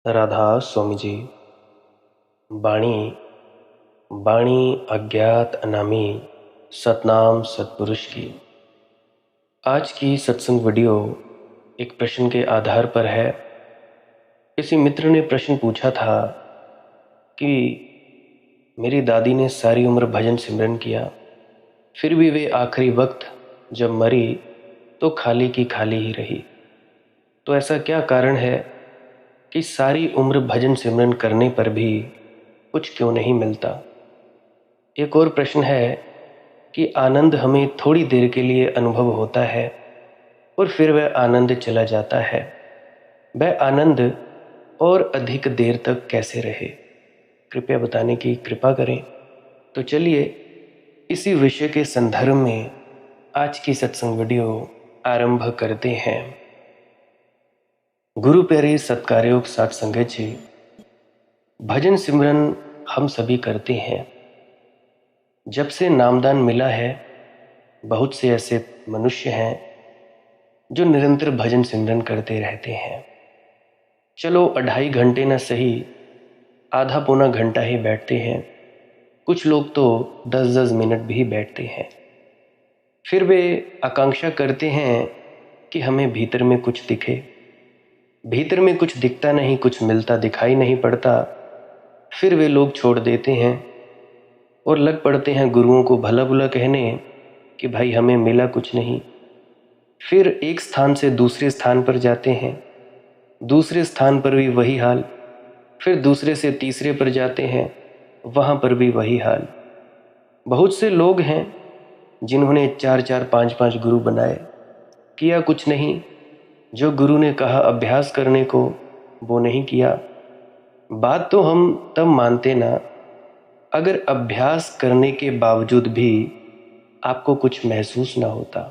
राधा स्वामी जी। बाणी बाणी अज्ञात अनामी सतनाम सतपुरुष की। आज की सत्संग वीडियो एक प्रश्न के आधार पर है। किसी मित्र ने प्रश्न पूछा था कि मेरी दादी ने सारी उम्र भजन सिमरन किया, फिर भी वे आखिरी वक्त जब मरी तो खाली की खाली ही रही। तो ऐसा क्या कारण है कि सारी उम्र भजन सिमरन करने पर भी कुछ क्यों नहीं मिलता। एक और प्रश्न है कि आनंद हमें थोड़ी देर के लिए अनुभव होता है और फिर वह आनंद चला जाता है। वह आनंद और अधिक देर तक कैसे रहे, कृपया बताने की कृपा करें। तो चलिए इसी विषय के संदर्भ में आज की सत्संग वीडियो आरंभ करते हैं। गुरु प्यारे सत्कार्योग साथ संगत जी, भजन सिमरन हम सभी करते हैं। जब से नामदान मिला है, बहुत से ऐसे मनुष्य हैं जो निरंतर भजन सिमरन करते रहते हैं। चलो 2.5 घंटे न सही, आधा पौना घंटा ही बैठते हैं। कुछ लोग तो 10-10 मिनट भी बैठते हैं। फिर वे आकांक्षा करते हैं कि हमें भीतर में कुछ दिखे। भीतर में कुछ दिखता नहीं, कुछ मिलता दिखाई नहीं पड़ता। फिर वे लोग छोड़ देते हैं और लग पड़ते हैं गुरुओं को भला बुला कहने कि भाई हमें मिला कुछ नहीं। फिर एक स्थान से दूसरे स्थान पर जाते हैं, दूसरे स्थान पर भी वही हाल। फिर दूसरे से तीसरे पर जाते हैं, वहाँ पर भी वही हाल। बहुत से लोग हैं जिन्होंने 4-4 5-5 गुरु बनाए, किया कुछ नहीं। जो गुरु ने कहा अभ्यास करने को, वो नहीं किया। बात तो हम तब मानते ना अगर अभ्यास करने के बावजूद भी आपको कुछ महसूस ना होता।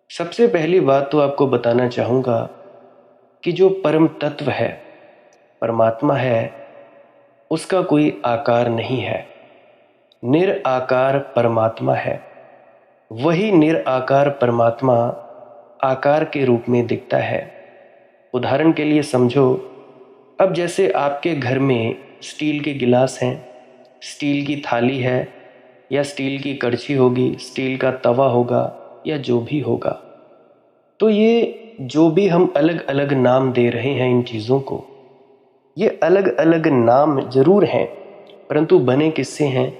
सबसे पहली बात तो आपको बताना चाहूँगा कि जो परम तत्व है, परमात्मा है, उसका कोई आकार नहीं है। निराकार परमात्मा है। वही निराकार परमात्मा आकार के रूप में दिखता है। उदाहरण के लिए समझो, अब जैसे आपके घर में स्टील के गिलास हैं, स्टील की थाली है या स्टील की कड़छी होगी, स्टील का तवा होगा या जो भी होगा, तो ये जो भी हम अलग अलग नाम दे रहे हैं इन चीज़ों को, ये अलग अलग नाम जरूर हैं, परंतु बने किससे हैं?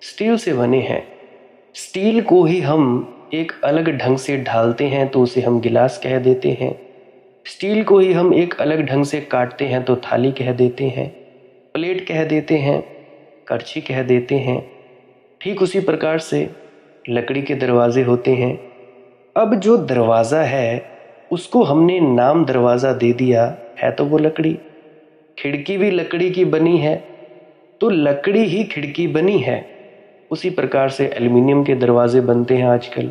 स्टील से बने हैं। स्टील को ही हम एक अलग ढंग से ढालते हैं तो उसे हम गिलास कह देते हैं। स्टील को ही हम एक अलग ढंग से काटते हैं तो थाली कह देते हैं, प्लेट कह देते हैं, कड़छी कह देते हैं। ठीक उसी प्रकार से लकड़ी के दरवाजे होते हैं। अब जो दरवाज़ा है उसको हमने नाम दरवाज़ा दे दिया है, तो वो लकड़ी। खिड़की भी लकड़ी की बनी है तो लकड़ी ही खिड़की बनी है। उसी प्रकार से एल्युमिनियम के दरवाजे बनते हैं, आजकल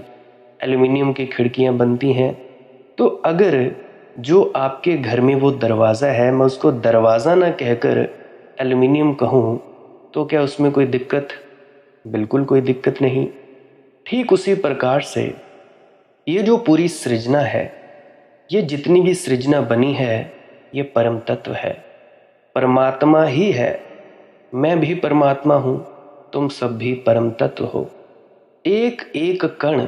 एल्युमिनियम की खिड़कियां बनती हैं। तो अगर जो आपके घर में वो दरवाज़ा है, मैं उसको दरवाज़ा ना कहकर एल्युमिनियम कहूँ, तो क्या उसमें कोई दिक्कत? बिल्कुल कोई दिक्कत नहीं। ठीक उसी प्रकार से ये जो पूरी सृजना है, ये जितनी भी सृजना बनी है, ये परम तत्व है, परमात्मा ही है। मैं भी परमात्मा हूँ, तुम सब भी परम तत्व हो। एक एक कण,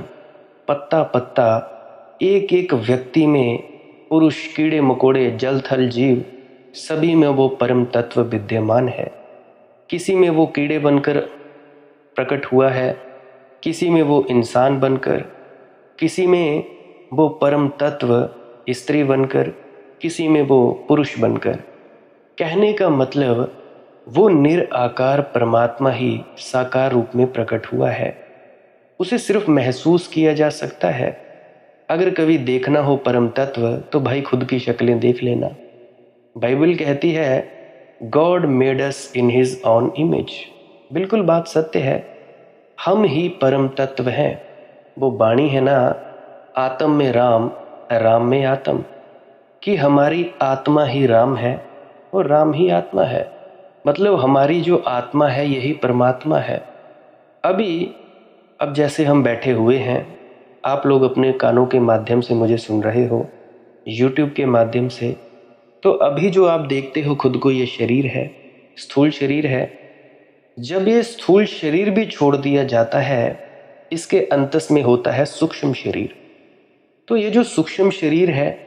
पत्ता पत्ता, एक एक व्यक्ति में, पुरुष कीड़े मकोड़े जल थल जीव, सभी में वो परम तत्व विद्यमान है। किसी में वो कीड़े बनकर प्रकट हुआ है, किसी में वो इंसान बनकर, किसी में वो परम तत्व स्त्री बनकर, किसी में वो पुरुष बनकर। कहने का मतलब वो निराकार परमात्मा ही साकार रूप में प्रकट हुआ है। उसे सिर्फ महसूस किया जा सकता है। अगर कभी देखना हो परम तत्व तो भाई खुद की शक्लें देख लेना। बाइबल कहती है God made us in his on image. बिल्कुल बात सत्य है। हम ही परम तत्व हैं। वो वाणी है ना, आत्म में राम, राम में आत्म, कि हमारी आत्मा ही राम है और राम ही आत्मा है। मतलब हमारी जो आत्मा है यही परमात्मा है। अब जैसे हम बैठे हुए हैं, आप लोग अपने कानों के माध्यम से मुझे सुन रहे हो, यूट्यूब के माध्यम से, तो अभी जो आप देखते हो खुद को, ये शरीर है, स्थूल शरीर है। जब ये स्थूल शरीर भी छोड़ दिया जाता है, इसके अंतस में होता है सूक्ष्म शरीर। तो ये जो सूक्ष्म शरीर है,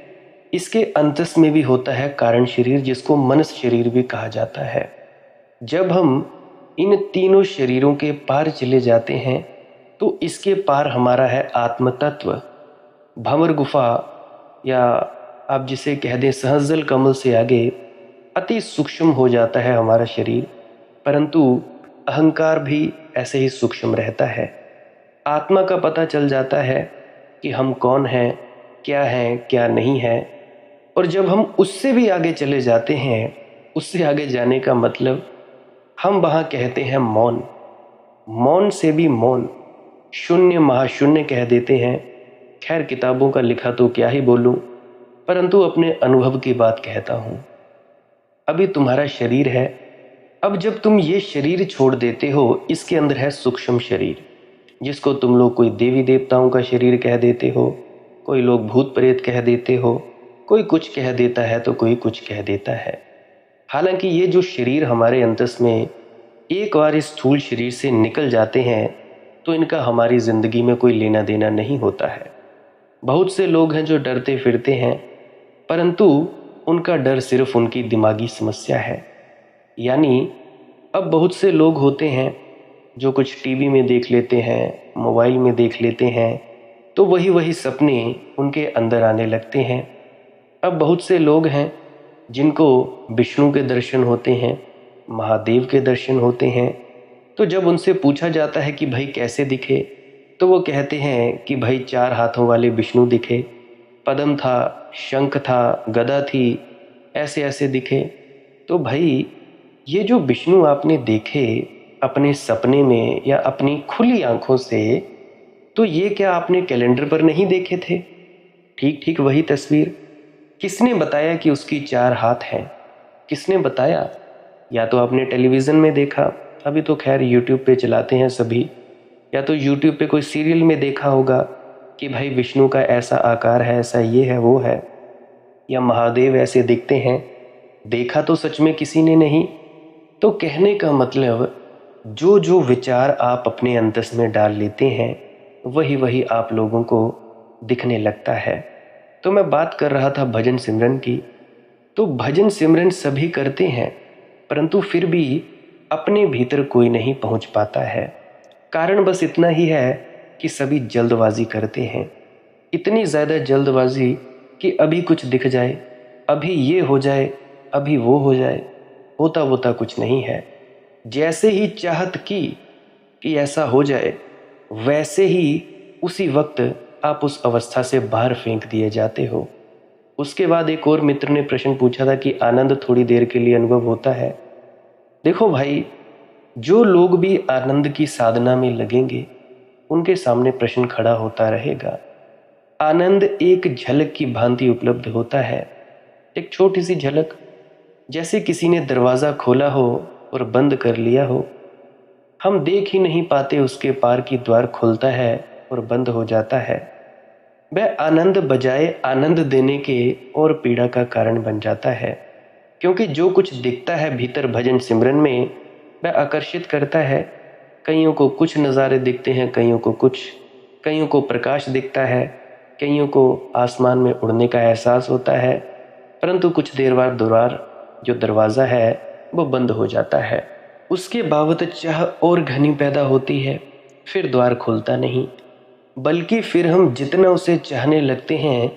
इसके अंतस में भी होता है कारण शरीर, जिसको मनस शरीर भी कहा जाता है। जब हम इन तीनों शरीरों के पार चले जाते हैं, तो इसके पार हमारा है आत्म तत्व। भंवर गुफा, या आप जिसे कह दें सहस्जल कमल से आगे अति सूक्ष्म हो जाता है हमारा शरीर, परंतु अहंकार भी ऐसे ही सूक्ष्म रहता है। आत्मा का पता चल जाता है कि हम कौन हैं, क्या नहीं है। और जब हम उससे भी आगे चले जाते हैं, उससे आगे जाने का मतलब हम वहाँ कहते हैं मौन। मौन से भी मौन, शून्य महाशून्य कह देते हैं। खैर, किताबों का लिखा तो क्या ही बोलूं, परंतु अपने अनुभव की बात कहता हूं। अभी तुम्हारा शरीर है, अब जब तुम ये शरीर छोड़ देते हो, इसके अंदर है सूक्ष्म शरीर, जिसको तुम लोग कोई देवी देवताओं का शरीर कह देते हो, कोई लोग भूत प्रेत कह देते हो, कोई कुछ कह देता है तो कोई कुछ कह देता है। हालांकि ये जो शरीर हमारे अंतस में एक बार इस स्थूल शरीर से निकल जाते हैं, तो इनका हमारी ज़िंदगी में कोई लेना देना नहीं होता है। बहुत से लोग हैं जो डरते फिरते हैं, परंतु उनका डर सिर्फ उनकी दिमागी समस्या है। यानी अब बहुत से लोग होते हैं जो कुछ टीवी में देख लेते हैं, मोबाइल में देख लेते हैं, तो वही सपने उनके अंदर आने लगते हैं। अब बहुत से लोग हैं जिनको विष्णु के दर्शन होते हैं, महादेव के दर्शन होते हैं। तो जब उनसे पूछा जाता है कि भाई कैसे दिखे, तो वो कहते हैं कि भाई 4 हाथों वाले विष्णु दिखे, पद्म था, शंख था, गदा थी, ऐसे ऐसे दिखे। तो भाई ये जो विष्णु आपने देखे अपने सपने में या अपनी खुली आंखों से, तो ये क्या आपने कैलेंडर पर नहीं देखे थे? ठीक ठीक वही तस्वीर। किसने बताया कि उसकी 4 हाथ हैं? किसने बताया? या तो आपने टेलीविज़न में देखा, अभी तो खैर यूट्यूब पे चलाते हैं सभी, या तो यूट्यूब पे कोई सीरियल में देखा होगा कि भाई विष्णु का ऐसा आकार है, ऐसा ये है वो है, या महादेव ऐसे दिखते हैं। देखा तो सच में किसी ने नहीं। तो कहने का मतलब, जो जो विचार आप अपने अंतस में डाल लेते हैं, वही आप लोगों को दिखने लगता है। तो मैं बात कर रहा था भजन सिमरन की। तो भजन सिमरन सभी करते हैं, परंतु फिर भी अपने भीतर कोई नहीं पहुंच पाता है। कारण बस इतना ही है कि सभी जल्दबाजी करते हैं। इतनी ज़्यादा जल्दबाजी कि अभी कुछ दिख जाए, अभी ये हो जाए, अभी वो हो जाए। होता वोता कुछ नहीं है। जैसे ही चाहत की कि ऐसा हो जाए, वैसे ही उसी वक्त आप उस अवस्था से बाहर फेंक दिए जाते हो। उसके बाद एक और मित्र ने प्रश्न पूछा था कि आनंद थोड़ी देर के लिए अनुभव होता है। देखो भाई, जो लोग भी आनंद की साधना में लगेंगे, उनके सामने प्रश्न खड़ा होता रहेगा। आनंद एक झलक की भांति उपलब्ध होता है, एक छोटी सी झलक, जैसे किसी ने दरवाज़ा खोला हो और बंद कर लिया हो। हम देख ही नहीं पाते उसके पार की द्वार खुलता है और बंद हो जाता है। वह आनंद बजाय आनंद देने के और पीड़ा का कारण बन जाता है, क्योंकि जो कुछ दिखता है भीतर भजन सिमरन में, वह आकर्षित करता है। कईयों को कुछ नज़ारे दिखते हैं, कईयों को कुछ, कईयों को प्रकाश दिखता है, कईयों को आसमान में उड़ने का एहसास होता है, परंतु कुछ देर बाद द्वार जो दरवाज़ा है वो बंद हो जाता है। उसके बावत चाह और घनी पैदा होती है, फिर द्वार खुलता नहीं, बल्कि फिर हम जितना उसे चाहने लगते हैं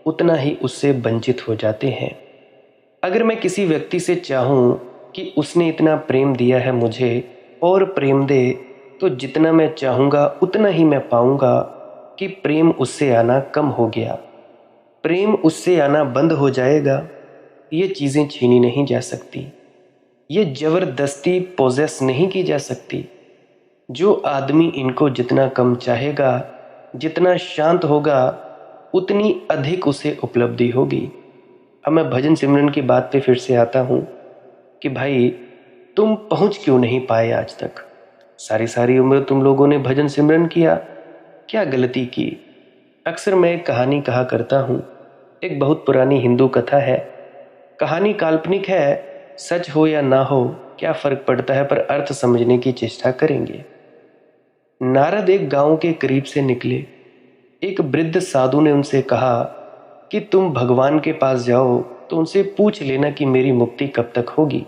उतना ही उससे वंचित हो जाते हैं। अगर मैं किसी व्यक्ति से चाहूँ कि उसने इतना प्रेम दिया है मुझे और प्रेम दे, तो जितना मैं चाहूँगा उतना ही मैं पाऊँगा कि प्रेम उससे आना कम हो गया, प्रेम उससे आना बंद हो जाएगा। ये चीज़ें छीनी नहीं जा सकती, ये ज़बरदस्ती पोजेस नहीं की जा सकती। जो आदमी इनको जितना कम चाहेगा, जितना शांत होगा, उतनी अधिक उसे उपलब्धि होगी। अब मैं भजन सिमरन की बात पे फिर से आता हूँ कि भाई तुम पहुँच क्यों नहीं पाए आज तक? सारी सारी उम्र तुम लोगों ने भजन सिमरन किया, क्या गलती की? अक्सर मैं एक कहानी कहा करता हूँ। एक बहुत पुरानी हिंदू कथा है। कहानी काल्पनिक है, सच हो या ना हो क्या फर्क पड़ता है, पर अर्थ समझने की चेष्टा करेंगे। नारद एक गांव के करीब से निकले। एक वृद्ध साधु ने उनसे कहा कि तुम भगवान के पास जाओ तो उनसे पूछ लेना कि मेरी मुक्ति कब तक होगी,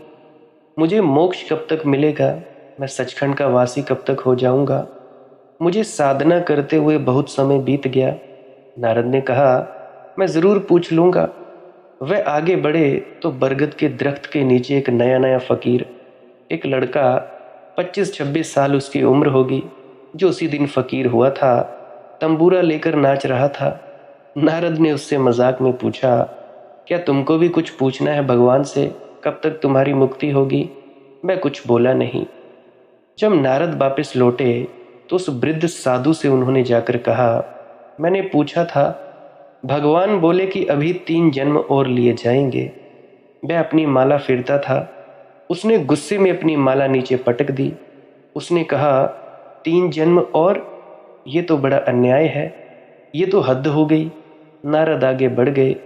मुझे मोक्ष कब तक मिलेगा, मैं सचखंड का वासी कब तक हो जाऊंगा। मुझे साधना करते हुए बहुत समय बीत गया। नारद ने कहा, मैं ज़रूर पूछ लूँगा। वह आगे बढ़े तो बरगद के दरख्त के नीचे एक नया नया फ़कीर, एक लड़का 25-26 साल उसकी उम्र होगी, जो उसी दिन फ़कीर हुआ था, तंबूरा लेकर नाच रहा था। नारद ने उससे मजाक में पूछा, क्या तुमको भी कुछ पूछना है भगवान से, कब तक तुम्हारी मुक्ति होगी? मैं कुछ बोला नहीं। जब नारद वापस लौटे तो उस वृद्ध साधु से उन्होंने जाकर कहा, मैंने पूछा था, भगवान बोले कि अभी 3 जन्म और लिए जाएंगे। वह अपनी माला फेरता था, उसने गुस्से में अपनी माला नीचे पटक दी। उसने कहा, 3 जन्म और? ये तो बड़ा अन्याय है, ये तो हद हो गई। नारद आगे बढ़ गए।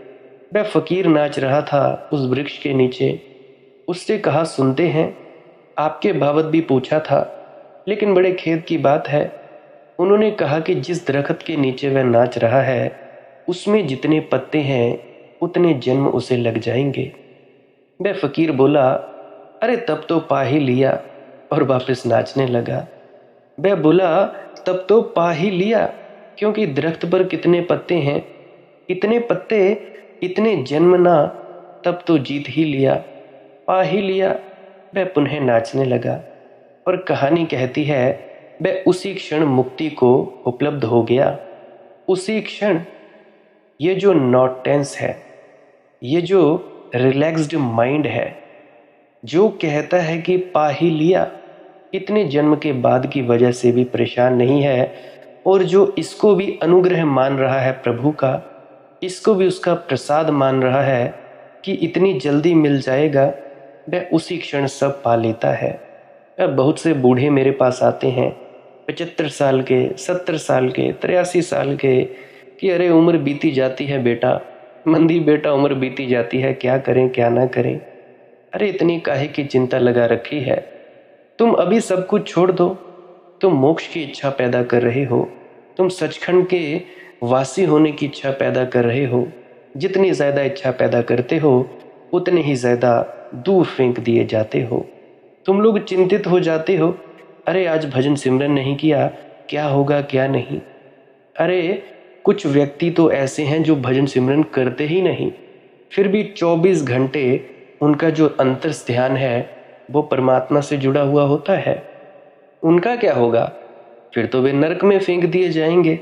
वह फकीर नाच रहा था उस वृक्ष के नीचे। उससे कहा, सुनते हैं, आपके बाबत भी पूछा था, लेकिन बड़े खेद की बात है। उन्होंने कहा कि जिस दरख्त के नीचे वह नाच रहा है उसमें जितने पत्ते हैं उतने जन्म उसे लग जाएंगे। वह फकीर बोला, अरे तब तो पा ही लिया, और वापस नाचने लगा। वह बोला, तब तो पा ही लिया, क्योंकि दरख्त पर कितने पत्ते हैं, इतने पत्ते इतने जन्म ना, तब तो जीत ही लिया, पा ही लिया। वह पुनः नाचने लगा। और कहानी कहती है, वह उसी क्षण मुक्ति को उपलब्ध हो गया। उसी क्षण। ये जो नॉट टेंस है, ये जो रिलैक्स्ड माइंड है, जो कहता है कि पा ही लिया, इतने जन्म के बाद की वजह से भी परेशान नहीं है, और जो इसको भी अनुग्रह मान रहा है प्रभु का, इसको भी उसका प्रसाद मान रहा है कि इतनी जल्दी मिल जाएगा, वह उसी क्षण सब पा लेता है। अब बहुत से बूढ़े मेरे पास आते हैं, 75 साल के, 70 साल के, 83 साल के, कि अरे उम्र बीती जाती है बेटा, मंदी बेटा उम्र बीती जाती है, क्या करें क्या ना करें। अरे इतनी काहे की चिंता लगा रखी है, तुम अभी सब कुछ छोड़ दो। तुम मोक्ष की इच्छा पैदा कर रहे हो, तुम सचखंड के वासी होने की इच्छा पैदा कर रहे हो। जितनी ज़्यादा इच्छा पैदा करते हो उतने ही ज़्यादा दूर फेंक दिए जाते हो। तुम लोग चिंतित हो जाते हो, अरे आज भजन सिमरन नहीं किया, क्या होगा क्या नहीं। अरे कुछ व्यक्ति तो ऐसे हैं जो भजन सिमरन करते ही नहीं, फिर भी 24 घंटे उनका जो अंतर ध्यान है वो परमात्मा से जुड़ा हुआ होता है। उनका क्या होगा? फिर तो वे नरक में फेंक दिए जाएंगे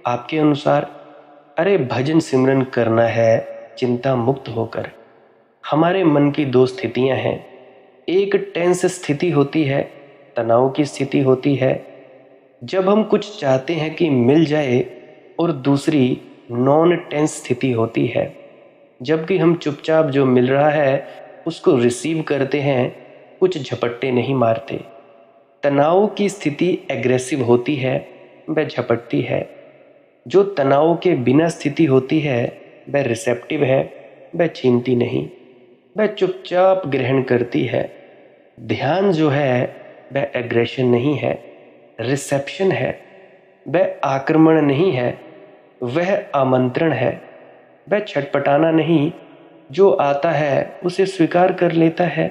आपके अनुसार। अरे भजन सिमरन करना है चिंता मुक्त होकर। हमारे मन की 2 स्थितियां हैं, एक टेंस स्थिति होती है, तनाव की स्थिति होती है, जब हम कुछ चाहते हैं कि मिल जाए, और दूसरी नॉन टेंस स्थिति होती है, जबकि हम चुपचाप जो मिल रहा है उसको रिसीव करते हैं, कुछ झपट्टे नहीं मारते। तनाव की स्थिति एग्रेसिव होती है, वह झपटती है। जो तनाव के बिना स्थिति होती है वह रिसेप्टिव है, वह छीनती नहीं, वह चुपचाप ग्रहण करती है। ध्यान जो है वह एग्रेशन नहीं है, रिसेप्शन है। वह आक्रमण नहीं है, वह आमंत्रण है। वह छटपटाना नहीं, जो आता है उसे स्वीकार कर लेता है।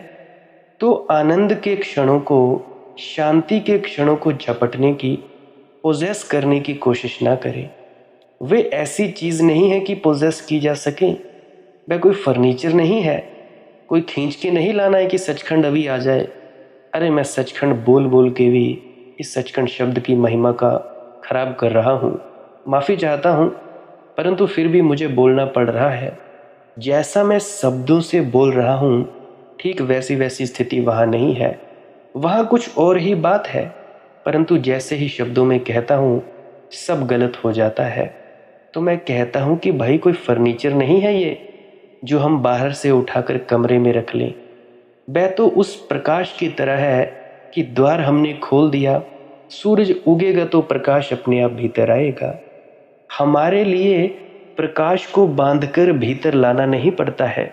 तो आनंद के क्षणों को, शांति के क्षणों को झपटने की, पोजेस करने की कोशिश ना करें। वे ऐसी चीज़ नहीं है कि पोजेस की जा सके। वह कोई फर्नीचर नहीं है, कोई खींच के नहीं लाना है कि सचखंड अभी आ जाए। अरे मैं सचखंड बोल बोल के भी इस सचखंड शब्द की महिमा का खराब कर रहा हूँ, माफ़ी चाहता हूँ, परंतु फिर भी मुझे बोलना पड़ रहा है। जैसा मैं शब्दों से बोल रहा हूँ ठीक वैसी वैसी स्थिति वहाँ नहीं है, वहाँ कुछ और ही बात है, परंतु जैसे ही शब्दों में कहता हूँ सब गलत हो जाता है। तो मैं कहता हूँ कि भाई कोई फर्नीचर नहीं है ये जो हम बाहर से उठाकर कमरे में रख लें। वह तो उस प्रकाश की तरह है कि द्वार हमने खोल दिया, सूरज उगेगा तो प्रकाश अपने आप भीतर आएगा। हमारे लिए प्रकाश को बांधकर भीतर लाना नहीं पड़ता है,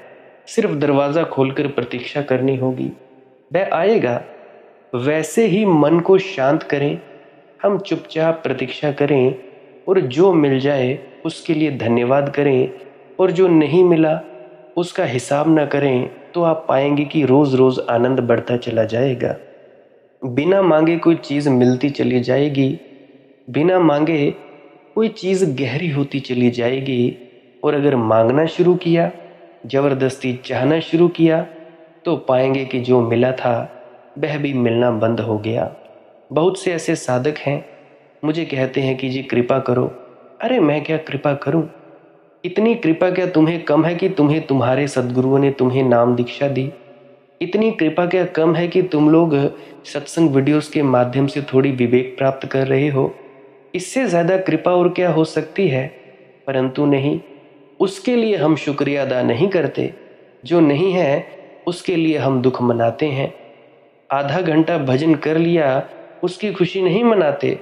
सिर्फ दरवाज़ा खोलकर प्रतीक्षा करनी होगी। वह आएगा। वैसे ही मन को शांत करें, हम चुपचाप प्रतीक्षा करें और जो मिल जाए उसके लिए धन्यवाद करें, और जो नहीं मिला उसका हिसाब ना करें, तो आप पाएंगे कि रोज़ रोज़ आनंद बढ़ता चला जाएगा। बिना मांगे कोई चीज़ मिलती चली जाएगी, बिना मांगे कोई चीज़ गहरी होती चली जाएगी। और अगर मांगना शुरू किया, ज़बरदस्ती चाहना शुरू किया, तो पाएंगे कि जो मिला था वह भी मिलना बंद हो गया। बहुत से ऐसे साधक हैं, मुझे कहते हैं कि जी कृपा करो। अरे मैं क्या कृपा करूं? इतनी कृपा क्या तुम्हें कम है कि तुम्हें तुम्हारे सद्गुरुओं ने तुम्हें नाम दीक्षा दी? इतनी कृपा क्या कम है कि तुम लोग सत्संग वीडियोस के माध्यम से थोड़ी विवेक प्राप्त कर रहे हो? इससे ज़्यादा कृपा और क्या हो सकती है? परंतु नहीं, उसके लिए हम शुक्रिया अदा नहीं करते। जो नहीं है उसके लिए हम दुख मनाते हैं। आधा घंटा भजन कर लिया उसकी खुशी नहीं मनाते,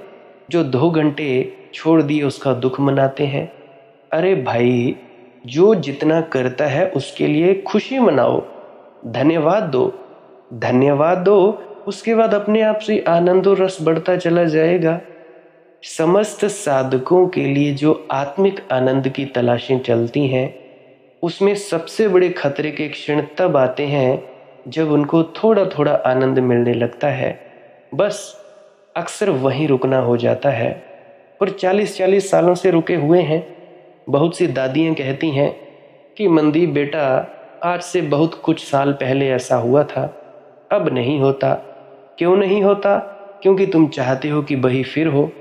जो 2 घंटे छोड़ दिए उसका दुख मनाते हैं। अरे भाई, जो जितना करता है उसके लिए खुशी मनाओ, धन्यवाद दो। धन्यवाद दो, उसके बाद अपने आप से आनंद और रस बढ़ता चला जाएगा। समस्त साधकों के लिए जो आत्मिक आनंद की तलाशें चलती हैं, उसमें सबसे बड़े खतरे के क्षण तब आते हैं जब उनको थोड़ा थोड़ा आनंद मिलने लगता है। बस अक्सर वहीं रुकना हो जाता है, और 40-40 सालों से रुके हुए हैं। बहुत सी दादियाँ कहती हैं कि मनदीप बेटा, आज से बहुत कुछ साल पहले ऐसा हुआ था, अब नहीं होता। क्यों नहीं होता? क्योंकि तुम चाहते हो कि वही फिर हो।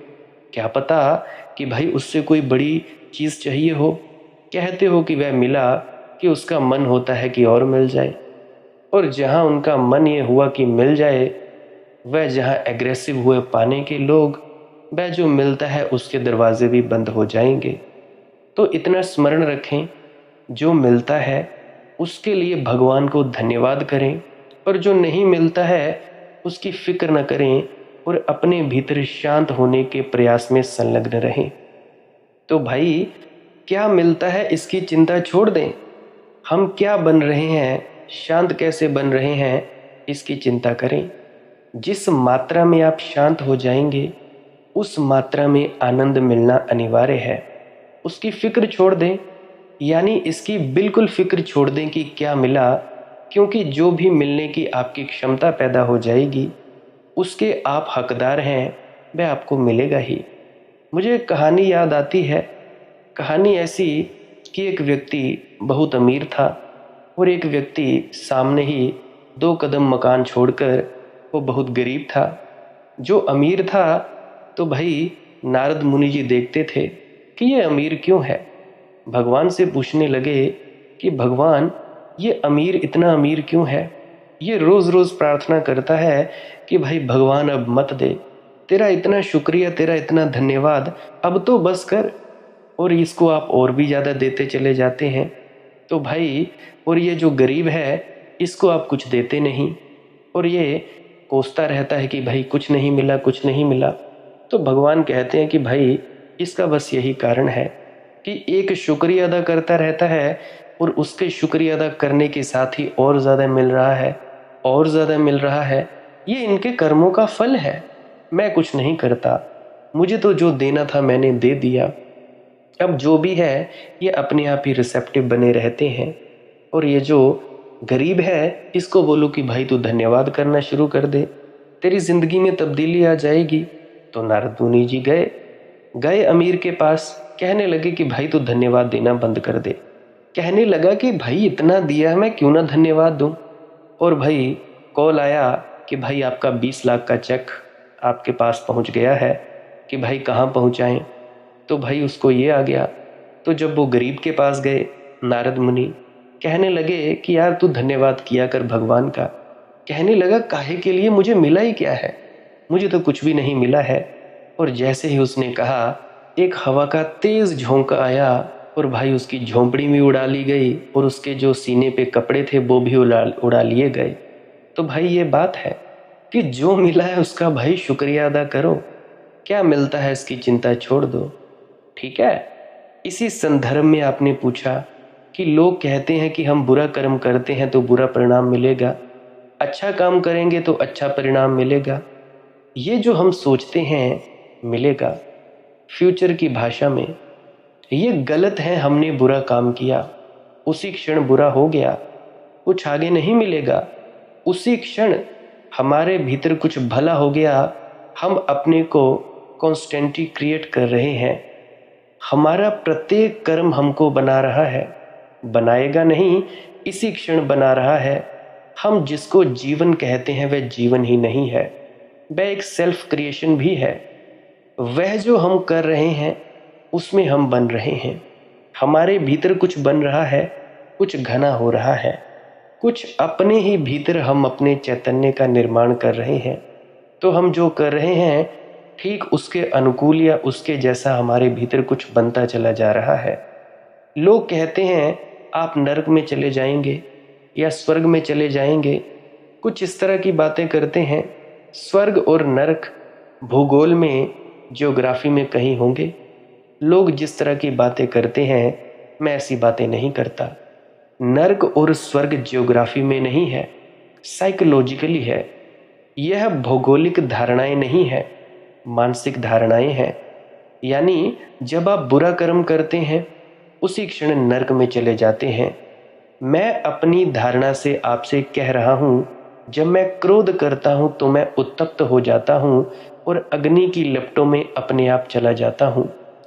क्या पता कि भाई उससे कोई बड़ी चीज़ चाहिए हो। कहते हो कि वह मिला कि उसका मन होता है कि और मिल जाए, और जहाँ उनका मन ये हुआ कि मिल जाए, वह जहाँ एग्रेसिव हुए पाने के लोग, वह जो मिलता है उसके दरवाजे भी बंद हो जाएंगे। तो इतना स्मरण रखें, जो मिलता है उसके लिए भगवान को धन्यवाद करें, और जो नहीं मिलता है उसकी फिक्र न करें, और अपने भीतर शांत होने के प्रयास में संलग्न रहें। तो भाई, क्या मिलता है इसकी चिंता छोड़ दें। हम क्या बन रहे हैं, शांत कैसे बन रहे हैं, इसकी चिंता करें। जिस मात्रा में आप शांत हो जाएंगे, उस मात्रा में आनंद मिलना अनिवार्य है। उसकी फिक्र छोड़ दें, यानी इसकी बिल्कुल फिक्र छोड़ दें कि क्या मिला, क्योंकि जो भी मिलने की आपकी क्षमता पैदा हो जाएगी, उसके आप हकदार हैं, वह आपको मिलेगा ही। मुझे एक कहानी याद आती है। कहानी ऐसी कि एक व्यक्ति बहुत अमीर था, और एक व्यक्ति सामने ही 2 कदम मकान छोड़कर वो बहुत गरीब था। जो अमीर था, तो भाई नारद मुनि जी देखते थे कि ये अमीर क्यों है। भगवान से पूछने लगे कि भगवान, ये अमीर इतना अमीर क्यों है? ये रोज़ रोज़ प्रार्थना करता है कि भाई भगवान अब मत दे, तेरा इतना शुक्रिया, तेरा इतना धन्यवाद, अब तो बस कर। और इसको आप और भी ज़्यादा देते चले जाते हैं। तो भाई, और ये जो गरीब है इसको आप कुछ देते नहीं, और ये कोसता रहता है कि भाई कुछ नहीं मिला, कुछ नहीं मिला। तो भगवान कहते हैं कि भाई, इसका बस यही कारण है कि एक शुक्रिया अदा करता रहता है, और उसके शुक्रिया अदा करने के साथ ही और ज़्यादा मिल रहा है, और ज़्यादा मिल रहा है। ये इनके कर्मों का फल है। मैं कुछ नहीं करता, मुझे तो जो देना था मैंने दे दिया। अब जो भी है ये अपने आप ही रिसेप्टिव बने रहते हैं। और ये जो गरीब है, इसको बोलो कि भाई तू धन्यवाद करना शुरू कर दे, तेरी ज़िंदगी में तब्दीली आ जाएगी। तो नारद मुनि जी गए अमीर के पास, कहने लगे कि भाई तू धन्यवाद देना बंद कर दे। कहने लगा कि भाई इतना दिया है, मैं क्यों ना धन्यवाद दूं। और भाई कॉल आया कि भाई आपका 20 लाख का चेक आपके पास पहुंच गया है, कि भाई कहाँ पहुंचाएं। तो भाई उसको ये आ गया। तो जब वो गरीब के पास गए, नारद मुनि कहने लगे कि यार तू धन्यवाद किया कर भगवान का। कहने लगा काहे के लिए, मुझे मिला ही क्या है, मुझे तो कुछ भी नहीं मिला है। और जैसे ही उसने कहा, एक हवा का तेज झोंका आया, और भाई उसकी झोंपड़ी भी उड़ा ली गई, और उसके जो सीने पे कपड़े थे वो भी उड़ा लिए गए। तो भाई ये बात है कि जो मिला है उसका भाई शुक्रिया अदा करो। क्या मिलता है इसकी चिंता छोड़ दो। ठीक है। इसी संदर्भ में आपने पूछा कि लोग कहते हैं कि हम बुरा कर्म करते हैं तो बुरा परिणाम मिलेगा, अच्छा काम करेंगे तो अच्छा परिणाम मिलेगा। ये जो हम सोचते हैं मिलेगा फ्यूचर की भाषा में, ये गलत है। हमने बुरा काम किया, उसी क्षण बुरा हो गया, कुछ आगे नहीं मिलेगा। उसी क्षण हमारे भीतर कुछ भला हो गया, हम अपने को कॉन्स्टेंटली क्रिएट कर रहे हैं। हमारा प्रत्येक कर्म हमको बना रहा है, बनाएगा नहीं, इसी क्षण बना रहा है। हम जिसको जीवन कहते हैं वह जीवन ही नहीं है, वह एक सेल्फ क्रिएशन भी है। वह जो हम कर रहे हैं उसमें हम बन रहे हैं। हमारे भीतर कुछ बन रहा है, कुछ घना हो रहा है, कुछ अपने ही भीतर हम अपने चैतन्य का निर्माण कर रहे हैं। तो हम जो कर रहे हैं ठीक उसके अनुकूल या उसके जैसा हमारे भीतर कुछ बनता चला जा रहा है। लोग कहते हैं आप नरक में चले जाएंगे या स्वर्ग में चले जाएंगे, कुछ इस तरह की बातें करते हैं। स्वर्ग और नरक भूगोल में, ज्योग्राफी में कहीं होंगे। लोग जिस तरह की बातें करते हैं मैं ऐसी बातें नहीं करता। नरक और स्वर्ग ज्योग्राफी में नहीं है, साइकोलॉजिकली है। यह भौगोलिक धारणाएं नहीं है, मानसिक धारणाएं हैं। यानी जब आप बुरा कर्म करते हैं उसी क्षण नरक में चले जाते हैं। मैं अपनी धारणा से आपसे कह रहा हूं, जब मैं क्रोध करता हूं तो मैं उत्तप्त हो जाता हूं और अग्नि की लपटों में अपने आप चला जाता हूं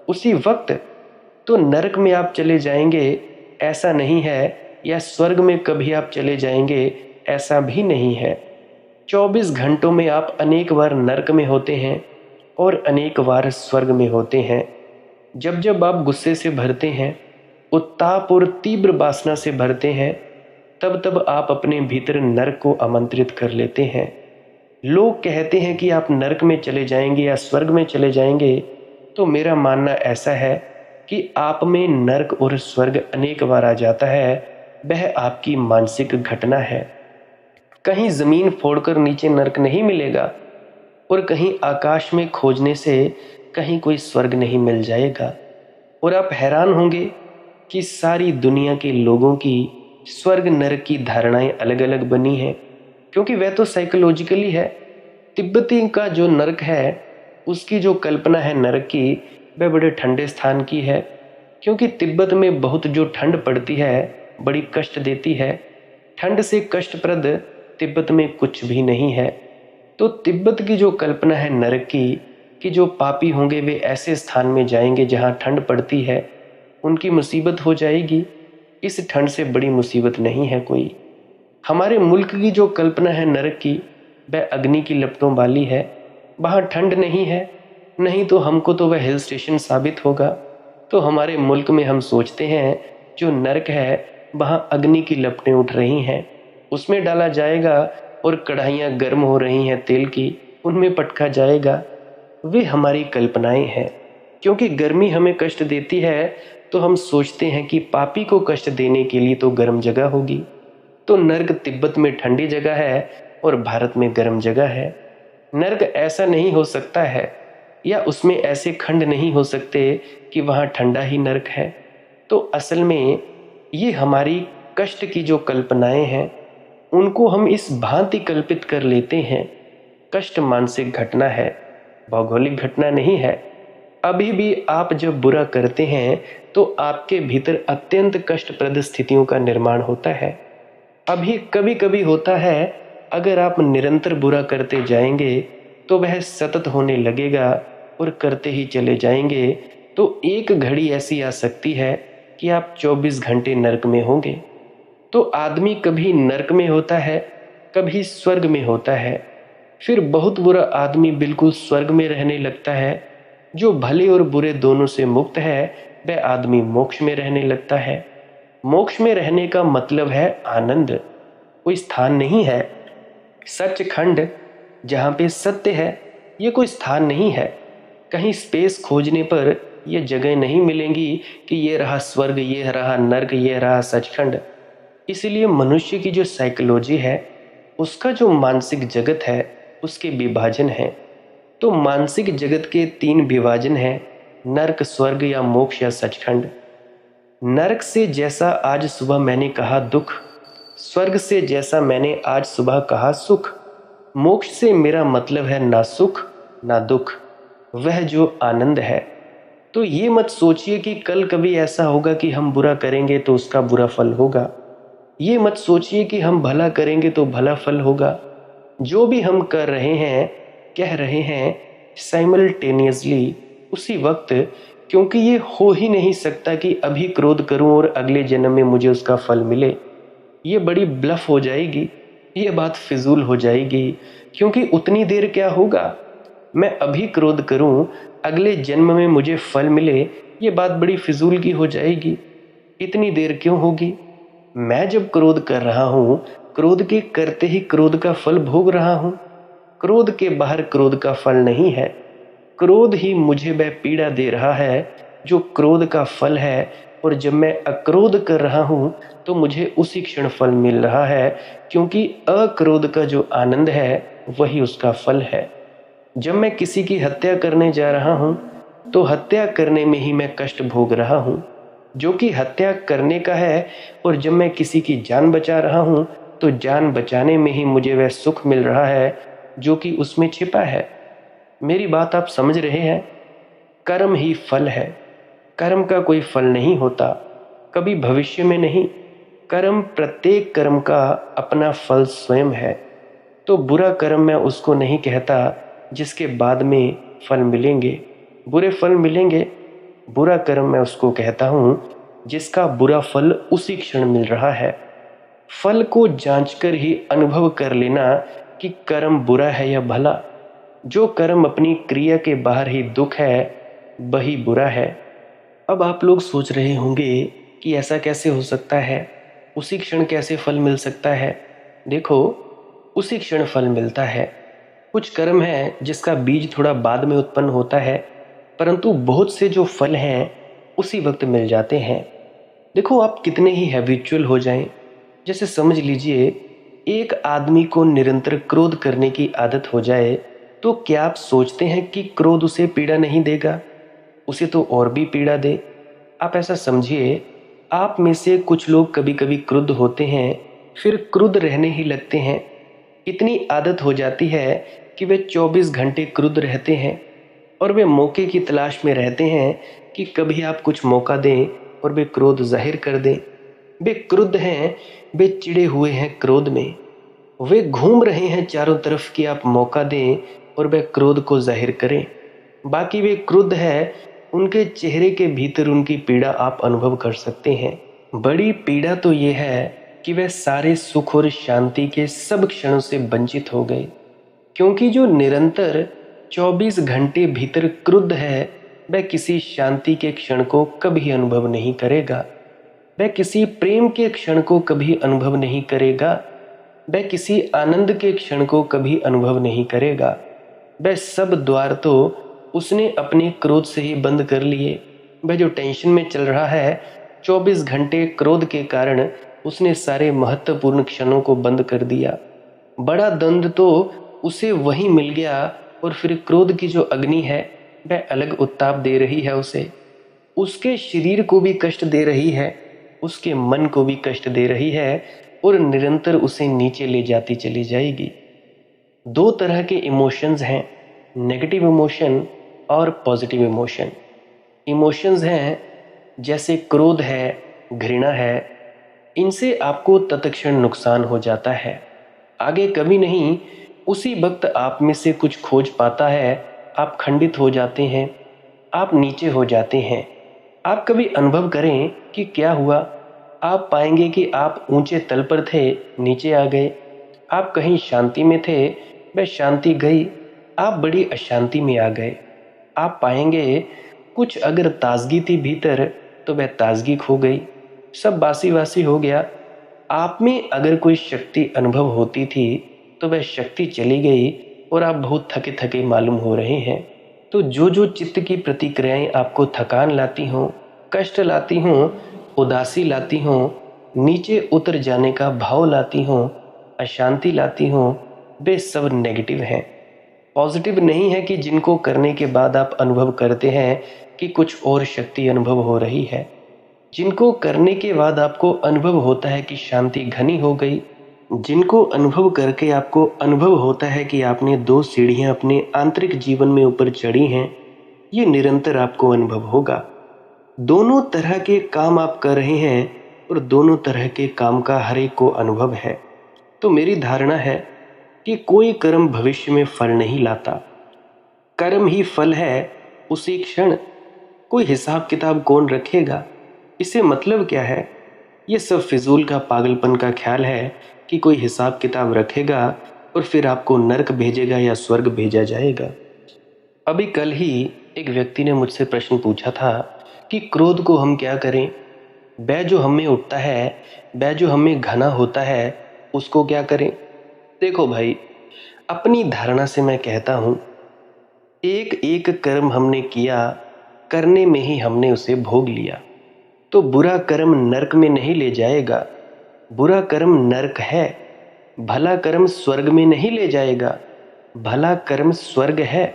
उसी वक्त। तो नरक में आप चले जाएंगे ऐसा नहीं है, या स्वर्ग में कभी आप चले जाएंगे ऐसा भी नहीं है। 24 घंटों में आप अनेक बार नरक में होते हैं और अनेक बार स्वर्ग में होते हैं। जब जब आप गुस्से से भरते हैं, उत्ताप और तीव्र वासना से भरते हैं, तब तब आप अपने भीतर नरक को आमंत्रित कर लेते हैं। लोग कहते हैं कि आप नरक में चले जाएंगे या स्वर्ग में चले जाएंगे, तो मेरा मानना ऐसा है कि आप में नरक और स्वर्ग अनेक बार आ जाता है। वह आपकी मानसिक घटना है। कहीं जमीन फोड़कर नीचे नरक नहीं मिलेगा और कहीं आकाश में खोजने से कहीं कोई स्वर्ग नहीं मिल जाएगा। और आप हैरान होंगे कि सारी दुनिया के लोगों की स्वर्ग नरक की धारणाएं अलग अलग बनी हैं, क्योंकि वह तो साइकोलॉजिकली है। तिब्बती का जो नरक है, उसकी जो कल्पना है नरक की, वह बड़े ठंडे स्थान की है, क्योंकि तिब्बत में बहुत जो ठंड पड़ती है बड़ी कष्ट देती है। ठंड से कष्टप्रद तिब्बत में कुछ भी नहीं है। तो तिब्बत की जो कल्पना है नरक की, कि जो पापी होंगे वे ऐसे स्थान में जाएंगे जहां ठंड पड़ती है, उनकी मुसीबत हो जाएगी। इस ठंड से बड़ी मुसीबत नहीं है कोई। हमारे मुल्क की जो कल्पना है नरक की, वह अग्नि की लपटों वाली है। वहाँ ठंड नहीं है, नहीं तो हमको तो वह हिल स्टेशन साबित होगा। तो हमारे मुल्क में हम सोचते हैं जो नरक है वहाँ अग्नि की लपटें उठ रही हैं, उसमें डाला जाएगा और कढ़ाइयाँ गर्म हो रही हैं तेल की, उनमें पटका जाएगा। वे हमारी कल्पनाएं हैं। क्योंकि गर्मी हमें कष्ट देती है तो हम सोचते हैं कि पापी को कष्ट देने के लिए तो गर्म जगह होगी। तो नर्क तिब्बत में ठंडी जगह है और भारत में गर्म जगह है। नर्क ऐसा नहीं हो सकता है, या उसमें ऐसे खंड नहीं हो सकते कि वहाँ ठंडा ही नर्क है। तो असल में ये हमारी कष्ट की जो कल्पनाएं हैं उनको हम इस भांति कल्पित कर लेते हैं। कष्ट मानसिक घटना है, भौगोलिक घटना नहीं है। अभी भी आप जब बुरा करते हैं तो आपके भीतर अत्यंत कष्टप्रद स्थितियों का निर्माण होता है। अभी कभी कभी होता है, अगर आप निरंतर बुरा करते जाएंगे तो वह सतत होने लगेगा और करते ही चले जाएंगे। तो एक घड़ी ऐसी आ सकती है कि आप 24 घंटे नरक में होंगे। तो आदमी कभी नरक में होता है, कभी स्वर्ग में होता है। फिर बहुत बुरा आदमी बिल्कुल स्वर्ग में रहने लगता है। जो भले और बुरे दोनों से मुक्त है वह आदमी मोक्ष में रहने लगता है। मोक्ष में रहने का मतलब है आनंद, कोई स्थान नहीं है। सचखंड जहाँ पे सत्य है, ये कोई स्थान नहीं है। कहीं स्पेस खोजने पर ये जगह नहीं मिलेंगी कि ये रहा स्वर्ग, ये रहा नर्क, ये रहा सचखंड। इसलिए मनुष्य की जो साइकोलॉजी है, उसका जो मानसिक जगत है, उसके विभाजन है। तो मानसिक जगत के 3 विभाजन हैं, नर्क, स्वर्ग या मोक्ष या सचखंड। नरक से जैसा आज सुबह मैंने कहा दुख, स्वर्ग से जैसा मैंने आज सुबह कहा सुख, मोक्ष से मेरा मतलब है ना सुख ना दुख, वह जो आनंद है। तो ये मत सोचिए कि कल कभी ऐसा होगा कि हम बुरा करेंगे तो उसका बुरा फल होगा। ये मत सोचिए कि हम भला करेंगे तो भला फल होगा। जो भी हम कर रहे हैं, कह रहे हैं, साइमल्टेनियसली उसी वक्त, क्योंकि ये हो ही नहीं सकता कि अभी क्रोध करूं और अगले जन्म में मुझे उसका फल मिले। ये बड़ी ब्लफ हो जाएगी, ये बात फिजूल हो जाएगी। क्योंकि उतनी देर क्या होगा, मैं अभी क्रोध करूं, अगले जन्म में मुझे फल मिले, ये बात बड़ी फिजूल की हो जाएगी। इतनी देर क्यों होगी? मैं जब क्रोध कर रहा हूं, क्रोध के करते ही क्रोध का फल भोग रहा हूं। क्रोध के बाहर क्रोध का फल नहीं है। क्रोध ही मुझे वह पीड़ा दे रहा है जो क्रोध का फल है, और जब मैं अक्रोध कर रहा हूं तो मुझे उसी क्षण फल मिल रहा है, क्योंकि अक्रोध का जो आनंद है वही उसका फल है। जब मैं किसी की हत्या करने जा रहा हूं तो हत्या करने में ही मैं कष्ट भोग रहा हूं, जो कि हत्या करने का है, और जब मैं किसी की जान बचा रहा हूं तो जान बचाने में ही मुझे वह सुख मिल रहा है जो कि उसमें छिपा है। मेरी बात आप समझ रहे हैं? कर्म ही फल है। कर्म का कोई फल नहीं होता, कभी भविष्य में नहीं। कर्म, प्रत्येक कर्म का अपना फल स्वयं है। तो बुरा कर्म मैं उसको नहीं कहता जिसके बाद में फल मिलेंगे, बुरे फल मिलेंगे। बुरा कर्म मैं उसको कहता हूँ जिसका बुरा फल उसी क्षण मिल रहा है। फल को जांचकर ही अनुभव कर लेना कि कर्म बुरा है या भला। जो कर्म अपनी क्रिया के बाहर ही दुख है, वही बुरा है। अब आप लोग सोच रहे होंगे कि ऐसा कैसे हो सकता है, उसी क्षण कैसे फल मिल सकता है? देखो, उसी क्षण फल मिलता है। कुछ कर्म है जिसका बीज थोड़ा बाद में उत्पन्न होता है, परंतु बहुत से जो फल हैं उसी वक्त मिल जाते हैं। देखो, आप कितने ही हैबिचुअल हो जाएं, जैसे समझ लीजिए एक आदमी को निरंतर क्रोध करने की आदत हो जाए, तो क्या आप सोचते हैं कि क्रोध उसे पीड़ा नहीं देगा? उसे तो और भी पीड़ा दे। आप ऐसा समझिए, आप में से कुछ लोग कभी कभी क्रुद्ध होते हैं, फिर क्रुद्ध रहने ही लगते हैं। इतनी आदत हो जाती है कि वे 24 घंटे क्रुद्ध रहते हैं, और वे मौके की तलाश में रहते हैं कि कभी आप कुछ मौका दें और वे क्रोध जाहिर कर दें। वे क्रुद्ध हैं, वे चिढ़े हुए हैं क्रोध में। वे घूम रहे हैं चारों तरफ कि आप मौका दें और वे क्रोध को जाहिर करें। बाकी वे क्रुद्ध है, उनके चेहरे के भीतर उनकी पीड़ा आप अनुभव कर सकते हैं। बड़ी पीड़ा तो ये है कि वे सारे सुख और शांति के सब क्षणों से वंचित हो गए, क्योंकि जो निरंतर 24 घंटे भीतर क्रुद्ध है, वह किसी शांति के क्षण को कभी अनुभव नहीं करेगा। वह किसी प्रेम के क्षण को कभी अनुभव नहीं करेगा। वह किसी आनंद के क्षण को कभी अनुभव नहीं करेगा। वह सब द्वार तो उसने अपने क्रोध से ही बंद कर लिए। वह जो टेंशन में चल रहा है, 24 घंटे क्रोध के कारण उसने सारे महत्वपूर्ण क्षणों को बंद कर दिया। बड़ा दंड तो उसे वहीं मिल गया, और फिर क्रोध की जो अग्नि है वह अलग उत्ताप दे रही है उसे। उसके शरीर को भी कष्ट दे रही है, उसके मन को भी कष्ट दे रही है, और निरंतर उसे नीचे ले जाती चली जाएगी। दो तरह के इमोशंस हैं, नेगेटिव इमोशन और पॉजिटिव इमोशन। इमोशंस हैं जैसे क्रोध है, घृणा है, इनसे आपको तत्क्षण नुकसान हो जाता है, आगे कभी नहीं। उसी वक्त आप में से कुछ खोज पाता है, आप खंडित हो जाते हैं, आप नीचे हो जाते हैं। आप कभी अनुभव करें कि क्या हुआ, आप पाएंगे कि आप ऊंचे तल पर थे, नीचे आ गए। आप कहीं शांति में थे, वह शांति गई, आप बड़ी अशांति में आ गए। आप पाएंगे कुछ अगर ताजगी थी भीतर, तो वह ताजगी खो गई, सब बासी बासी हो गया। आप में अगर कोई शक्ति अनुभव होती थी, तो वह शक्ति चली गई, और आप बहुत थके थके मालूम हो रहे हैं। तो जो जो चित्त की प्रतिक्रियाएं आपको थकान लाती हों, कष्ट लाती हों, उदासी लाती हों, नीचे उतर जाने का भाव लाती हों, अशांति लाती हों, वे सब नेगेटिव हैं। पॉजिटिव नहीं है कि जिनको करने के बाद आप अनुभव करते हैं कि कुछ और शक्ति अनुभव हो रही है। जिनको करने के बाद आपको अनुभव होता है कि शांति घनी हो गई, जिनको अनुभव करके आपको अनुभव होता है कि आपने 2 सीढ़ियां अपने आंतरिक जीवन में ऊपर चढ़ी हैं, ये निरंतर आपको अनुभव होगा। दोनों तरह के काम आप कर रहे हैं और दोनों तरह के काम का हर एक को अनुभव है। तो मेरी धारणा है कि कोई कर्म भविष्य में फल नहीं लाता, कर्म ही फल है उसी क्षण। कोई हिसाब किताब कौन रखेगा, इससे मतलब क्या है? ये सब फिजूल का पागलपन का ख्याल है कि कोई हिसाब किताब रखेगा और फिर आपको नरक भेजेगा या स्वर्ग भेजा जाएगा। अभी कल ही एक व्यक्ति ने मुझसे प्रश्न पूछा था कि क्रोध को हम क्या करें, वह जो हमें उठता है, वह जो हमें घना होता है, उसको क्या करें? देखो भाई, अपनी धारणा से मैं कहता हूँ, एक एक कर्म हमने किया, करने में ही हमने उसे भोग लिया। तो बुरा कर्म नरक में नहीं ले जाएगा, बुरा कर्म नरक है। भला कर्म स्वर्ग में नहीं ले जाएगा, भला कर्म स्वर्ग है।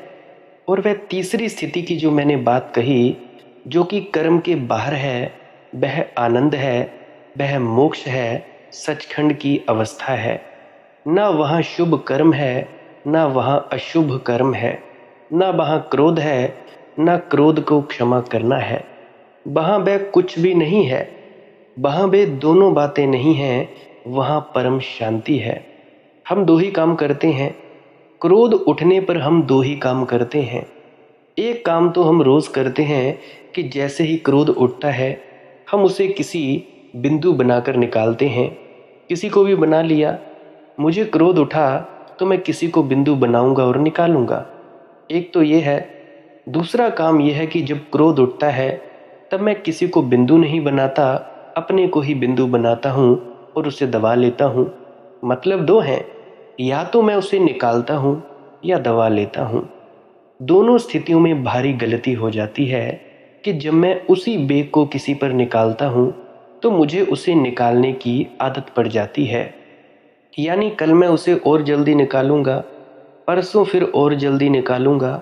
और वह तीसरी स्थिति की जो मैंने बात कही, जो कि कर्म के बाहर है, वह आनंद है, वह मोक्ष है, सचखंड की अवस्था है। ना वहाँ शुभ कर्म है, ना वहाँ अशुभ कर्म है, ना वहाँ क्रोध है, ना क्रोध को क्षमा करना है। वहाँ वह कुछ भी नहीं है, वहाँ वे दोनों बातें नहीं हैं, वहाँ परम शांति है। हम 2 ही काम करते हैं, क्रोध उठने पर हम 2 ही काम करते हैं। एक काम तो हम रोज़ करते हैं कि जैसे ही क्रोध उठता है हम उसे किसी बिंदु बनाकर निकालते हैं। किसी को भी बना लिया, मुझे क्रोध उठा तो मैं किसी को बिंदु बनाऊंगा और निकालूंगा। एक तो ये है। दूसरा काम यह है कि जब क्रोध उठता है तब मैं किसी को बिंदु नहीं बनाता, अपने को ही बिंदु बनाता हूँ और उसे दबा लेता हूँ। मतलब 2 हैं, या तो मैं उसे निकालता हूँ या दबा लेता हूँ। दोनों स्थितियों में भारी गलती हो जाती है कि जब मैं उसी बेग को किसी पर निकालता हूँ तो मुझे उसे निकालने की आदत पड़ जाती है। यानी कल मैं उसे और जल्दी निकालूंगा, परसों फिर और जल्दी निकालूंगा।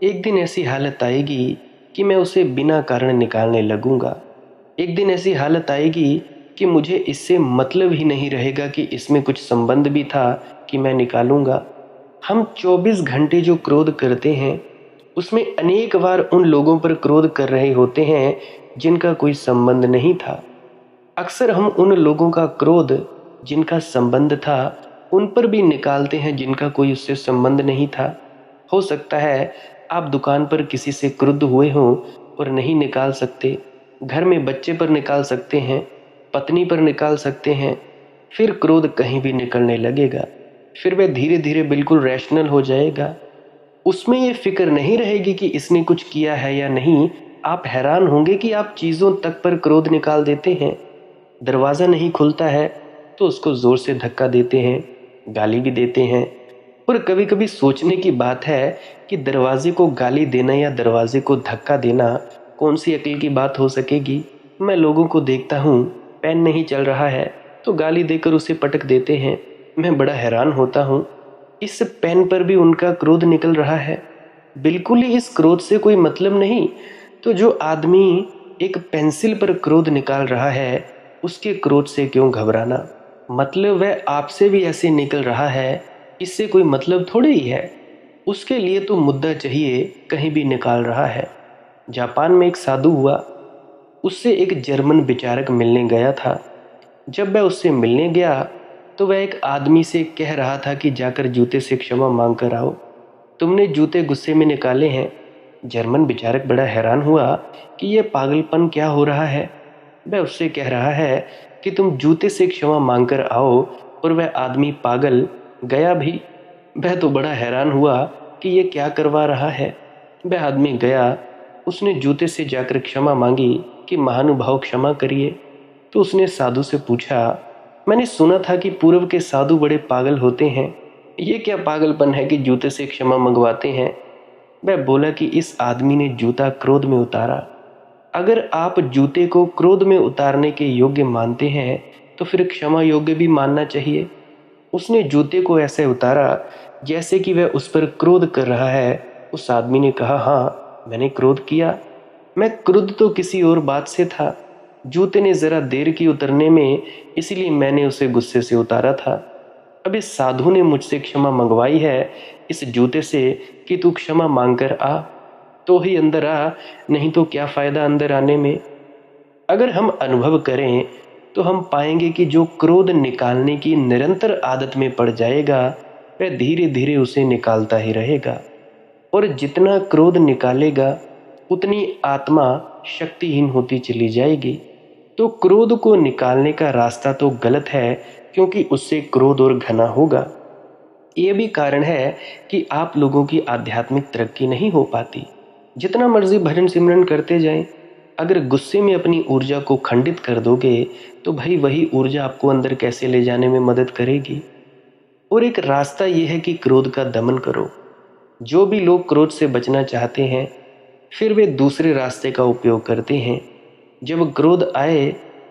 एक दिन ऐसी हालत आएगी कि मैं उसे बिना कारण निकालने लगूंगा। एक दिन ऐसी हालत आएगी कि मुझे इससे मतलब ही नहीं रहेगा कि इसमें कुछ संबंध भी था कि मैं निकालूंगा। हम 24 घंटे जो क्रोध करते हैं उसमें अनेक बार उन लोगों पर क्रोध कर रहे होते हैं जिनका कोई संबंध नहीं था। अक्सर हम उन लोगों का क्रोध जिनका संबंध था उन पर भी निकालते हैं जिनका कोई उससे संबंध नहीं था। हो सकता है आप दुकान पर किसी से क्रुद्ध हुए हों और नहीं निकाल सकते, घर में बच्चे पर निकाल सकते हैं, पत्नी पर निकाल सकते हैं, फिर क्रोध कहीं भी निकलने लगेगा। फिर वह धीरे धीरे बिल्कुल रैशनल हो जाएगा। उसमें ये फिक्र नहीं रहेगी कि इसने कुछ किया है या नहीं। आप हैरान होंगे कि आप चीज़ों तक पर क्रोध निकाल देते हैं। दरवाज़ा नहीं खुलता है तो उसको ज़ोर से धक्का देते हैं, गाली भी देते हैं। और कभी कभी सोचने की बात है कि दरवाजे को गाली देना या दरवाजे को धक्का देना कौन सी अकल की बात हो सकेगी। मैं लोगों को देखता हूँ, पेन नहीं चल रहा है तो गाली देकर उसे पटक देते हैं। मैं बड़ा हैरान होता हूँ, इस पेन पर भी उनका क्रोध निकल रहा है। बिल्कुल ही इस क्रोध से कोई मतलब नहीं। तो जो आदमी एक पेंसिल पर क्रोध निकाल रहा है उसके क्रोध से क्यों घबराना? मतलब वह आपसे भी ऐसे निकल रहा है, इससे कोई मतलब थोड़ी ही है। उसके लिए तो मुद्दा चाहिए, कहीं भी निकाल रहा है। जापान में एक साधु हुआ, उससे एक जर्मन विचारक मिलने गया था। जब वह उससे मिलने गया तो वह एक आदमी से कह रहा था कि जाकर जूते से क्षमा मांग कर आओ, तुमने जूते गुस्से में निकाले हैं। जर्मन विचारक बड़ा हैरान हुआ कि यह पागलपन क्या हो रहा है। वह उससे कह रहा है कि तुम जूते से क्षमा मांग कर आओ, और वह आदमी पागल गया भी। वह तो बड़ा हैरान हुआ कि यह क्या करवा रहा है। वह आदमी गया, उसने जूते से जाकर क्षमा मांगी कि महानुभाव क्षमा करिए। तो उसने साधु से पूछा, मैंने सुना था कि पूर्व के साधु बड़े पागल होते हैं, ये क्या पागलपन है कि जूते से क्षमा मंगवाते हैं? वह बोला कि इस आदमी ने जूता क्रोध में उतारा। अगर आप जूते को क्रोध में उतारने के योग्य मानते हैं तो फिर क्षमा योग्य भी मानना चाहिए। उसने जूते को ऐसे उतारा जैसे कि वह उस पर क्रोध कर रहा है। उस आदमी ने कहा, हाँ मैंने क्रोध किया, मैं क्रुद्ध तो किसी और बात से था। जूते ने जरा देर की उतरने में, इसलिए मैंने उसे गुस्से से उतारा था। अब इस साधु ने मुझसे क्षमा मंगवाई है इस जूते से कि तू क्षमा मांग कर आ, तो ही अंदर आ, नहीं तो क्या फायदा अंदर आने में। अगर हम अनुभव करें तो हम पाएंगे कि जो क्रोध निकालने की निरंतर आदत में पड़ जाएगा वह धीरे धीरे उसे निकालता ही रहेगा, और जितना क्रोध निकालेगा उतनी आत्मा शक्तिहीन होती चली जाएगी। तो क्रोध को निकालने का रास्ता तो गलत है, क्योंकि उससे क्रोध और घना होगा। ये भी कारण है कि आप लोगों की आध्यात्मिक तरक्की नहीं हो पाती। जितना मर्जी भजन सिमरन करते जाएं, अगर गुस्से में अपनी ऊर्जा को खंडित कर दोगे तो भाई वही ऊर्जा आपको अंदर कैसे ले जाने में मदद करेगी। और एक रास्ता यह है कि क्रोध का दमन करो। जो भी लोग क्रोध से बचना चाहते हैं फिर वे दूसरे रास्ते का उपयोग करते हैं। जब क्रोध आए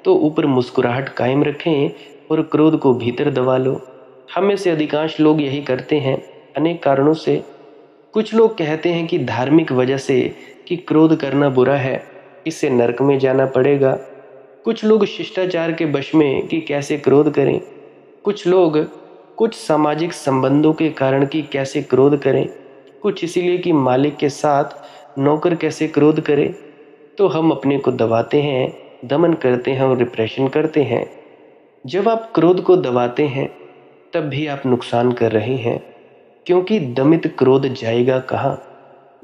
तो ऊपर मुस्कुराहट कायम रखें और क्रोध को भीतर दबा लो। हम में से अधिकांश लोग यही करते हैं, अनेक कारणों से। कुछ लोग कहते हैं कि धार्मिक वजह से कि क्रोध करना बुरा है, इससे नरक में जाना पड़ेगा। कुछ लोग शिष्टाचार के वश में कि कैसे क्रोध करें। कुछ लोग कुछ सामाजिक संबंधों के कारण कि कैसे क्रोध करें। कुछ इसीलिए कि मालिक के साथ नौकर कैसे क्रोध करे। तो हम अपने को दबाते हैं, दमन करते हैं और रिप्रेशन करते हैं। जब आप क्रोध को दबाते हैं तब भी आप नुकसान कर रहे हैं, क्योंकि दमित क्रोध जाएगा कहाँ?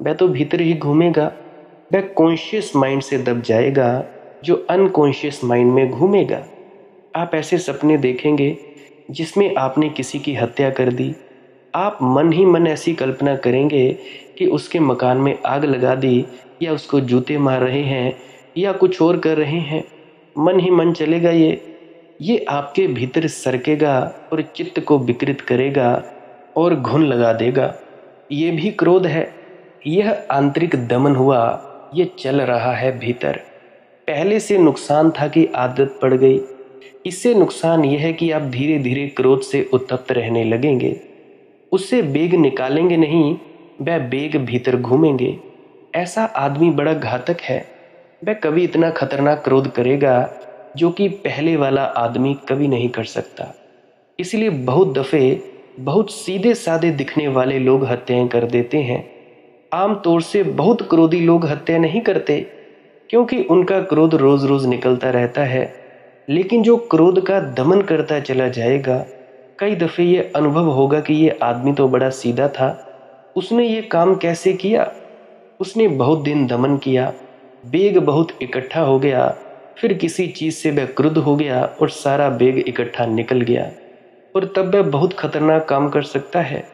वह तो भीतर ही घूमेगा। वह कॉन्शियस माइंड से दब जाएगा जो अनकॉन्शियस माइंड में घूमेगा। आप ऐसे सपने देखेंगे जिसमें आपने किसी की हत्या कर दी। आप मन ही मन ऐसी कल्पना करेंगे कि उसके मकान में आग लगा दी, या उसको जूते मार रहे हैं, या कुछ और कर रहे हैं। मन ही मन चलेगा ये आपके भीतर सरकेगा और चित्त को विकृत करेगा और घुन लगा देगा। ये भी क्रोध है। यह आंतरिक दमन हुआ, ये चल रहा है भीतर। पहले से नुकसान था कि आदत पड़ गई। इससे नुकसान यह है कि आप धीरे धीरे क्रोध से उत्तप्त रहने लगेंगे। उससे बेग निकालेंगे नहीं, वह बेग भीतर घूमेंगे। ऐसा आदमी बड़ा घातक है। वह कभी इतना खतरनाक क्रोध करेगा जो कि पहले वाला आदमी कभी नहीं कर सकता। इसलिए बहुत दफे बहुत सीधे साधे दिखने वाले लोग हत्याएं कर देते हैं। आमतौर से बहुत क्रोधी लोग हत्या नहीं करते, क्योंकि उनका क्रोध रोज रोज निकलता रहता है। लेकिन जो क्रोध का दमन करता चला जाएगा, कई दफे ये अनुभव होगा कि ये आदमी तो बड़ा सीधा था, उसने ये काम कैसे किया। उसने बहुत दिन दमन किया, बेग बहुत इकट्ठा हो गया, फिर किसी चीज़ से वह क्रुद्ध हो गया और सारा बेग इकट्ठा निकल गया, और तब वह बहुत खतरनाक काम कर सकता है।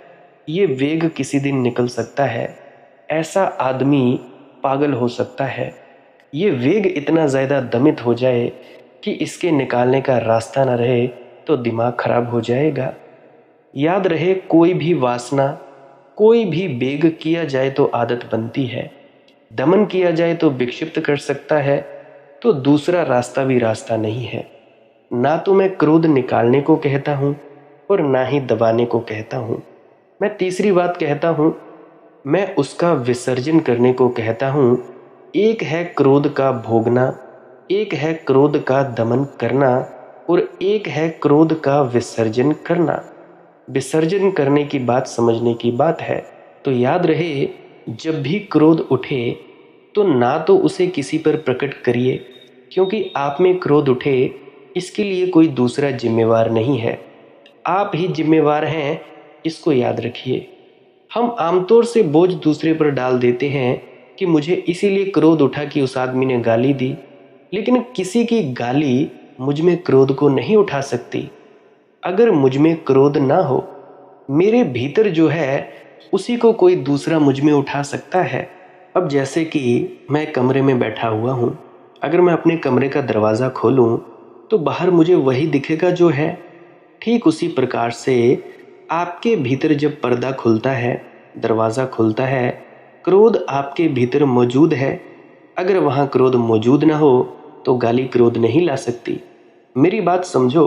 ये वेग किसी दिन निकल सकता है। ऐसा आदमी पागल हो सकता है। ये वेग इतना ज़्यादा दमित हो जाए कि इसके निकालने का रास्ता न रहे तो दिमाग खराब हो जाएगा। याद रहे, कोई भी वासना, कोई भी वेग किया जाए तो आदत बनती है। दमन किया जाए तो विक्षिप्त कर सकता है, तो दूसरा रास्ता भी रास्ता नहीं है। ना तो मैं क्रोध निकालने को कहता हूँ और ना ही दबाने को कहता हूँ। मैं तीसरी बात कहता हूँ, मैं उसका विसर्जन करने को कहता हूँ। एक है क्रोध का भोगना, एक है क्रोध का दमन करना, और एक है क्रोध का विसर्जन करना। विसर्जन करने की बात समझने की बात है। तो याद रहे, जब भी क्रोध उठे तो ना तो उसे किसी पर प्रकट करिए, क्योंकि आप में क्रोध उठे इसके लिए कोई दूसरा जिम्मेवार नहीं है, आप ही जिम्मेवार हैं, इसको याद रखिए। हम आमतौर से बोझ दूसरे पर डाल देते हैं कि मुझे इसीलिए क्रोध उठा कि उस आदमी ने गाली दी, लेकिन किसी की गाली मुझ में क्रोध को नहीं उठा सकती। अगर मुझ में क्रोध ना हो, मेरे भीतर जो है उसी को कोई दूसरा मुझ में उठा सकता है। अब जैसे कि मैं कमरे में बैठा हुआ हूँ, अगर मैं अपने कमरे का दरवाज़ा खोलूँ तो बाहर मुझे वही दिखेगा जो है। ठीक उसी प्रकार से आपके भीतर जब पर्दा खुलता है, दरवाज़ा खुलता है, क्रोध आपके भीतर मौजूद है। अगर वहाँ क्रोध मौजूद ना हो तो गाली क्रोध नहीं ला सकती। मेरी बात समझो।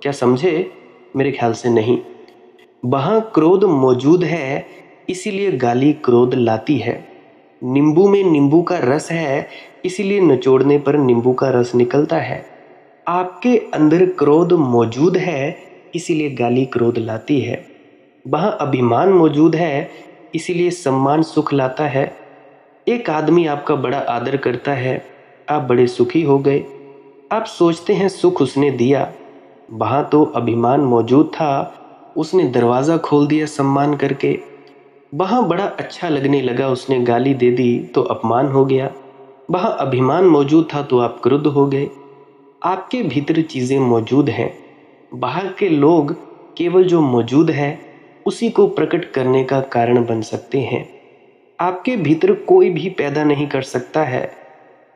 क्या समझे? मेरे ख्याल से नहीं। वहाँ क्रोध मौजूद है, इसीलिए गाली क्रोध लाती है। नींबू में नींबू का रस है, इसीलिए निचोड़ने पर नींबू का रस निकलता है। आपके अंदर क्रोध मौजूद है, इसीलिए गाली क्रोध लाती है। वहाँ अभिमान मौजूद है, इसीलिए सम्मान सुख लाता है। एक आदमी आपका बड़ा आदर करता है, आप बड़े सुखी हो गए। आप सोचते हैं सुख उसने दिया, वहाँ तो अभिमान मौजूद था, उसने दरवाज़ा खोल दिया सम्मान करके। वहाँ बड़ा अच्छा लगने लगा, उसने गाली दे दी तो अपमान हो गया। वहाँ अभिमान मौजूद था तो आप क्रुद्ध हो गए। आपके भीतर चीज़ें मौजूद हैं, बाहर के लोग केवल जो मौजूद है उसी को प्रकट करने का कारण बन सकते हैं। आपके भीतर कोई भी पैदा नहीं कर सकता है।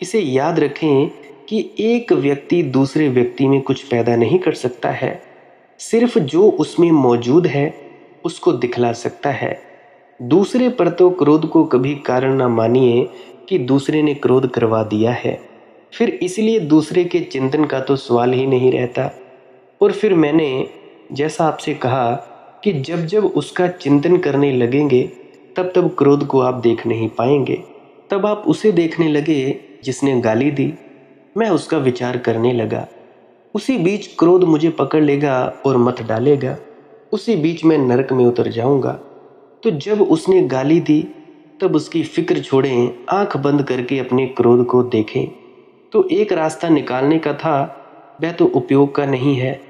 इसे याद रखें कि एक व्यक्ति दूसरे व्यक्ति में कुछ पैदा नहीं कर सकता है, सिर्फ जो उसमें मौजूद है उसको दिखला सकता है। दूसरे पर तो क्रोध को कभी कारण न मानिए कि दूसरे ने क्रोध करवा दिया है, फिर इसलिए दूसरे के चिंतन का तो सवाल ही नहीं रहता। और फिर मैंने जैसा आपसे कहा कि जब जब उसका चिंतन करने लगेंगे तब तब क्रोध को आप देख नहीं पाएंगे। तब आप उसे देखने लगे जिसने गाली दी, मैं उसका विचार करने लगा। उसी बीच क्रोध मुझे पकड़ लेगा और मत डालेगा, उसी बीच मैं नरक में उतर जाऊंगा। तो जब उसने गाली दी तब उसकी फिक्र छोड़ें, आंख बंद करके अपने क्रोध को देखें। तो एक रास्ता निकालने का था, वह तो उपयोग का नहीं है।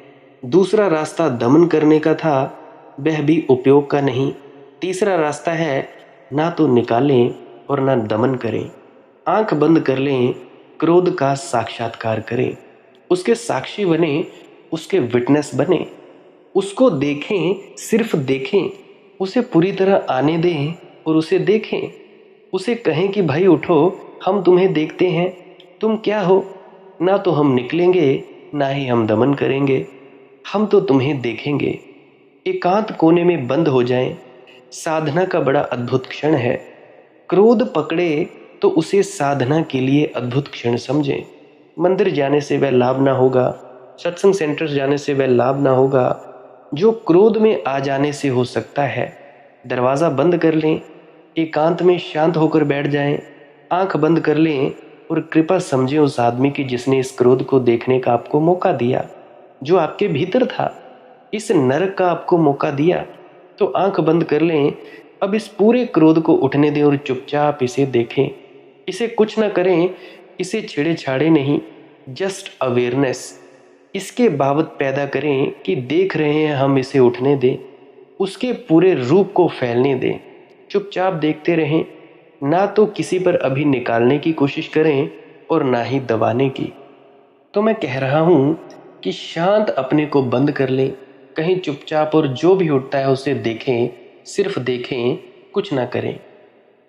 दूसरा रास्ता दमन करने का था, वह भी उपयोग का नहीं। तीसरा रास्ता है, ना तो निकालें और ना दमन करें। आंख बंद कर लें, क्रोध का साक्षात्कार करें, उसके साक्षी बने, उसके विटनेस बने, उसको देखें, सिर्फ देखें, उसे पूरी तरह आने दें और उसे देखें। उसे कहें कि भाई उठो, हम तुम्हें देखते हैं, तुम क्या हो। ना तो हम निकलेंगे, ना ही हम दमन करेंगे, हम तो तुम्हें देखेंगे। एकांत कोने में बंद हो जाएं। साधना का बड़ा अद्भुत क्षण है। क्रोध पकड़े तो उसे साधना के लिए अद्भुत क्षण समझें। मंदिर जाने से वह लाभ ना होगा, सत्संग सेंटर जाने से वह लाभ ना होगा, जो क्रोध में आ जाने से हो सकता है। दरवाज़ा बंद कर लें, एकांत में शांत होकर बैठ जाएं, आंख बंद कर लें और कृपा समझें उस आदमी की जिसने इस क्रोध को देखने का आपको मौका दिया, जो आपके भीतर था। इस नरक का आपको मौका दिया, तो आंख बंद कर लें। अब इस पूरे क्रोध को उठने दें और चुपचाप इसे देखें। इसे कुछ ना करें, इसे छेड़े छाड़े नहीं, जस्ट अवेयरनेस इसके बाबत पैदा करें कि देख रहे हैं हम, इसे उठने दें, उसके पूरे रूप को फैलने दें। चुपचाप देखते रहें, ना तो किसी पर अभी निकालने की कोशिश करें और ना ही दबाने की। तो मैं कह रहा हूँ कि शांत अपने को बंद कर लें, कहीं चुपचाप, और जो भी उठता है उसे देखें, सिर्फ देखें, कुछ ना करें।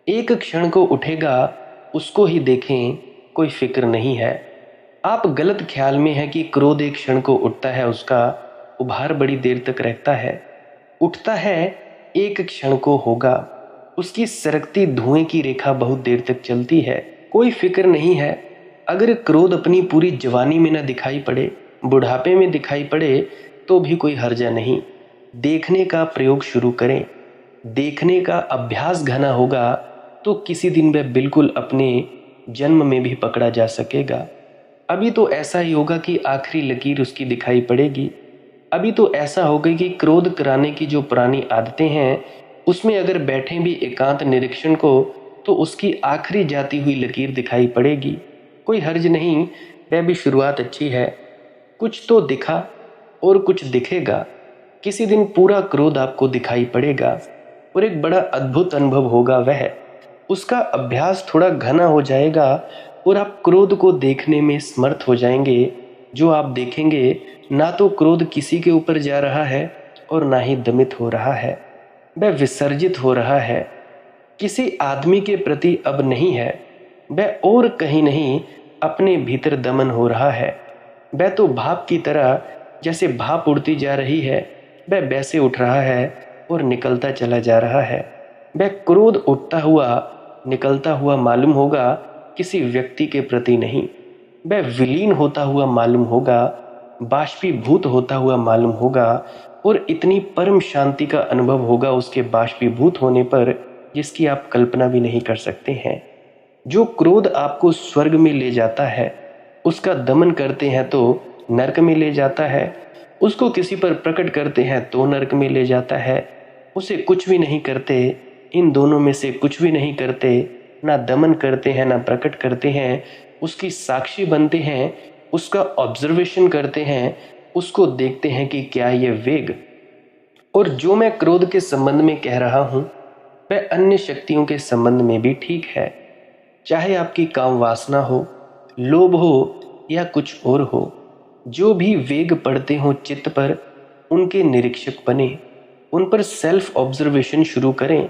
एक क्षण को उठेगा उसको ही देखें, कोई फिक्र नहीं है। आप गलत ख्याल में है कि क्रोध एक क्षण को उठता है, उसका उभार बड़ी देर तक रहता है। उठता है एक क्षण को होगा, उसकी सरकती धुएं की रेखा बहुत देर तक चलती है। कोई फिक्र नहीं है। अगर क्रोध अपनी पूरी जवानी में न दिखाई पड़े, बुढ़ापे में दिखाई पड़े, तो भी कोई हर्जा नहीं। देखने का प्रयोग शुरू करें। देखने का अभ्यास घना होगा तो किसी दिन वह बिल्कुल अपने जन्म में भी पकड़ा जा सकेगा। अभी तो ऐसा ही होगा कि आखिरी लकीर उसकी दिखाई पड़ेगी। अभी तो ऐसा होगा कि क्रोध कराने की जो पुरानी आदतें हैं उसमें अगर बैठें भी एकांत निरीक्षण को, तो उसकी आखिरी जाती हुई लकीर दिखाई पड़ेगी। कोई हर्ज नहीं, वह भी शुरुआत अच्छी है। कुछ तो दिखा और कुछ दिखेगा। किसी दिन पूरा क्रोध आपको दिखाई पड़ेगा और एक बड़ा अद्भुत अनुभव होगा। वह उसका अभ्यास थोड़ा घना हो जाएगा और आप क्रोध को देखने में समर्थ हो जाएंगे। जो आप देखेंगे, ना तो क्रोध किसी के ऊपर जा रहा है और ना ही दमित हो रहा है, वह विसर्जित हो रहा है। किसी आदमी के प्रति अब नहीं है, वह और कहीं नहीं, अपने भीतर दमन हो रहा है। वह तो भाप की तरह, जैसे भाप उड़ती जा रही है, वह वैसे उठ रहा है और निकलता चला जा रहा है। वह क्रोध उठता हुआ निकलता हुआ मालूम होगा, किसी व्यक्ति के प्रति नहीं। वह विलीन होता हुआ मालूम होगा, बाष्पीभूत होता हुआ मालूम होगा, और इतनी परम शांति का अनुभव होगा उसके बाष्पीभूत होने पर, जिसकी आप कल्पना भी नहीं कर सकते हैं। जो क्रोध आपको स्वर्ग में ले जाता है, उसका दमन करते हैं तो नरक में ले जाता है, उसको किसी पर प्रकट करते हैं तो नरक में ले जाता है, उसे कुछ भी नहीं करते, इन दोनों में से कुछ भी नहीं करते, ना दमन करते हैं ना प्रकट करते हैं, उसकी साक्षी बनते हैं, उसका ऑब्जर्वेशन करते हैं, उसको देखते हैं कि क्या ये वेग और जो मैं क्रोध के संबंध में कह रहा हूं वह अन्य शक्तियों के संबंध में भी ठीक है। चाहे आपकी काम वासना हो, लोभ हो या कुछ और हो, जो भी वेग पड़ते हो चित्त पर, उनके निरीक्षक बने, उन पर सेल्फ ऑब्जर्वेशन शुरू करें।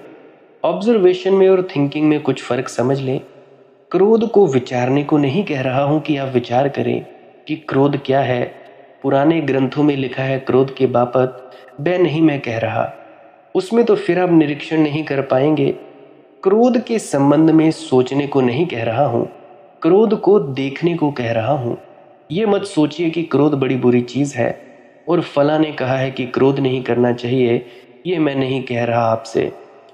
ऑब्जर्वेशन में और थिंकिंग में कुछ फर्क समझ लें। क्रोध को विचारने को नहीं कह रहा हूं कि आप विचार करें कि क्रोध क्या है, पुराने ग्रंथों में लिखा है क्रोध के बाबत, वह नहीं मैं कह रहा, उसमें तो फिर आप निरीक्षण नहीं कर पाएंगे। क्रोध के संबंध में सोचने को नहीं कह रहा हूं, क्रोध को देखने को कह रहा हूं। ये मत सोचिए कि क्रोध बड़ी बुरी चीज है और फला ने कहा है कि क्रोध नहीं करना चाहिए, ये मैं नहीं कह रहा आपसे।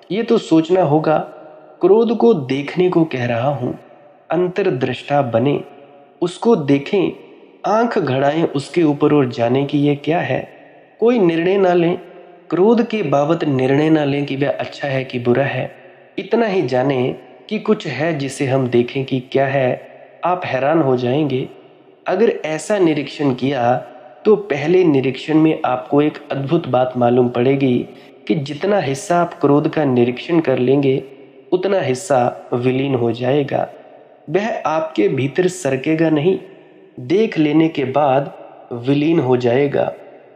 ये तो सोचना होगा। क्रोध को देखने को कह रहा हूं। अंतर्दृष्टा बने, उसको देखें, आंख गड़ाएं उसके ऊपर और जाने कि ये क्या है। कोई निर्णय ना लें, क्रोध के बाबत निर्णय ना लें कि वह अच्छा है कि बुरा है। इतना ही जाने कि कुछ है जिसे हम देखें कि क्या है। आप हैरान हो जाएंगे। अगर ऐसा निरीक्षण किया तो पहले निरीक्षण में आपको एक अद्भुत बात मालूम पड़ेगी कि जितना हिस्सा आप क्रोध का निरीक्षण कर लेंगे उतना हिस्सा विलीन हो जाएगा। वह आपके भीतर सरकेगा नहीं, देख लेने के बाद विलीन हो जाएगा।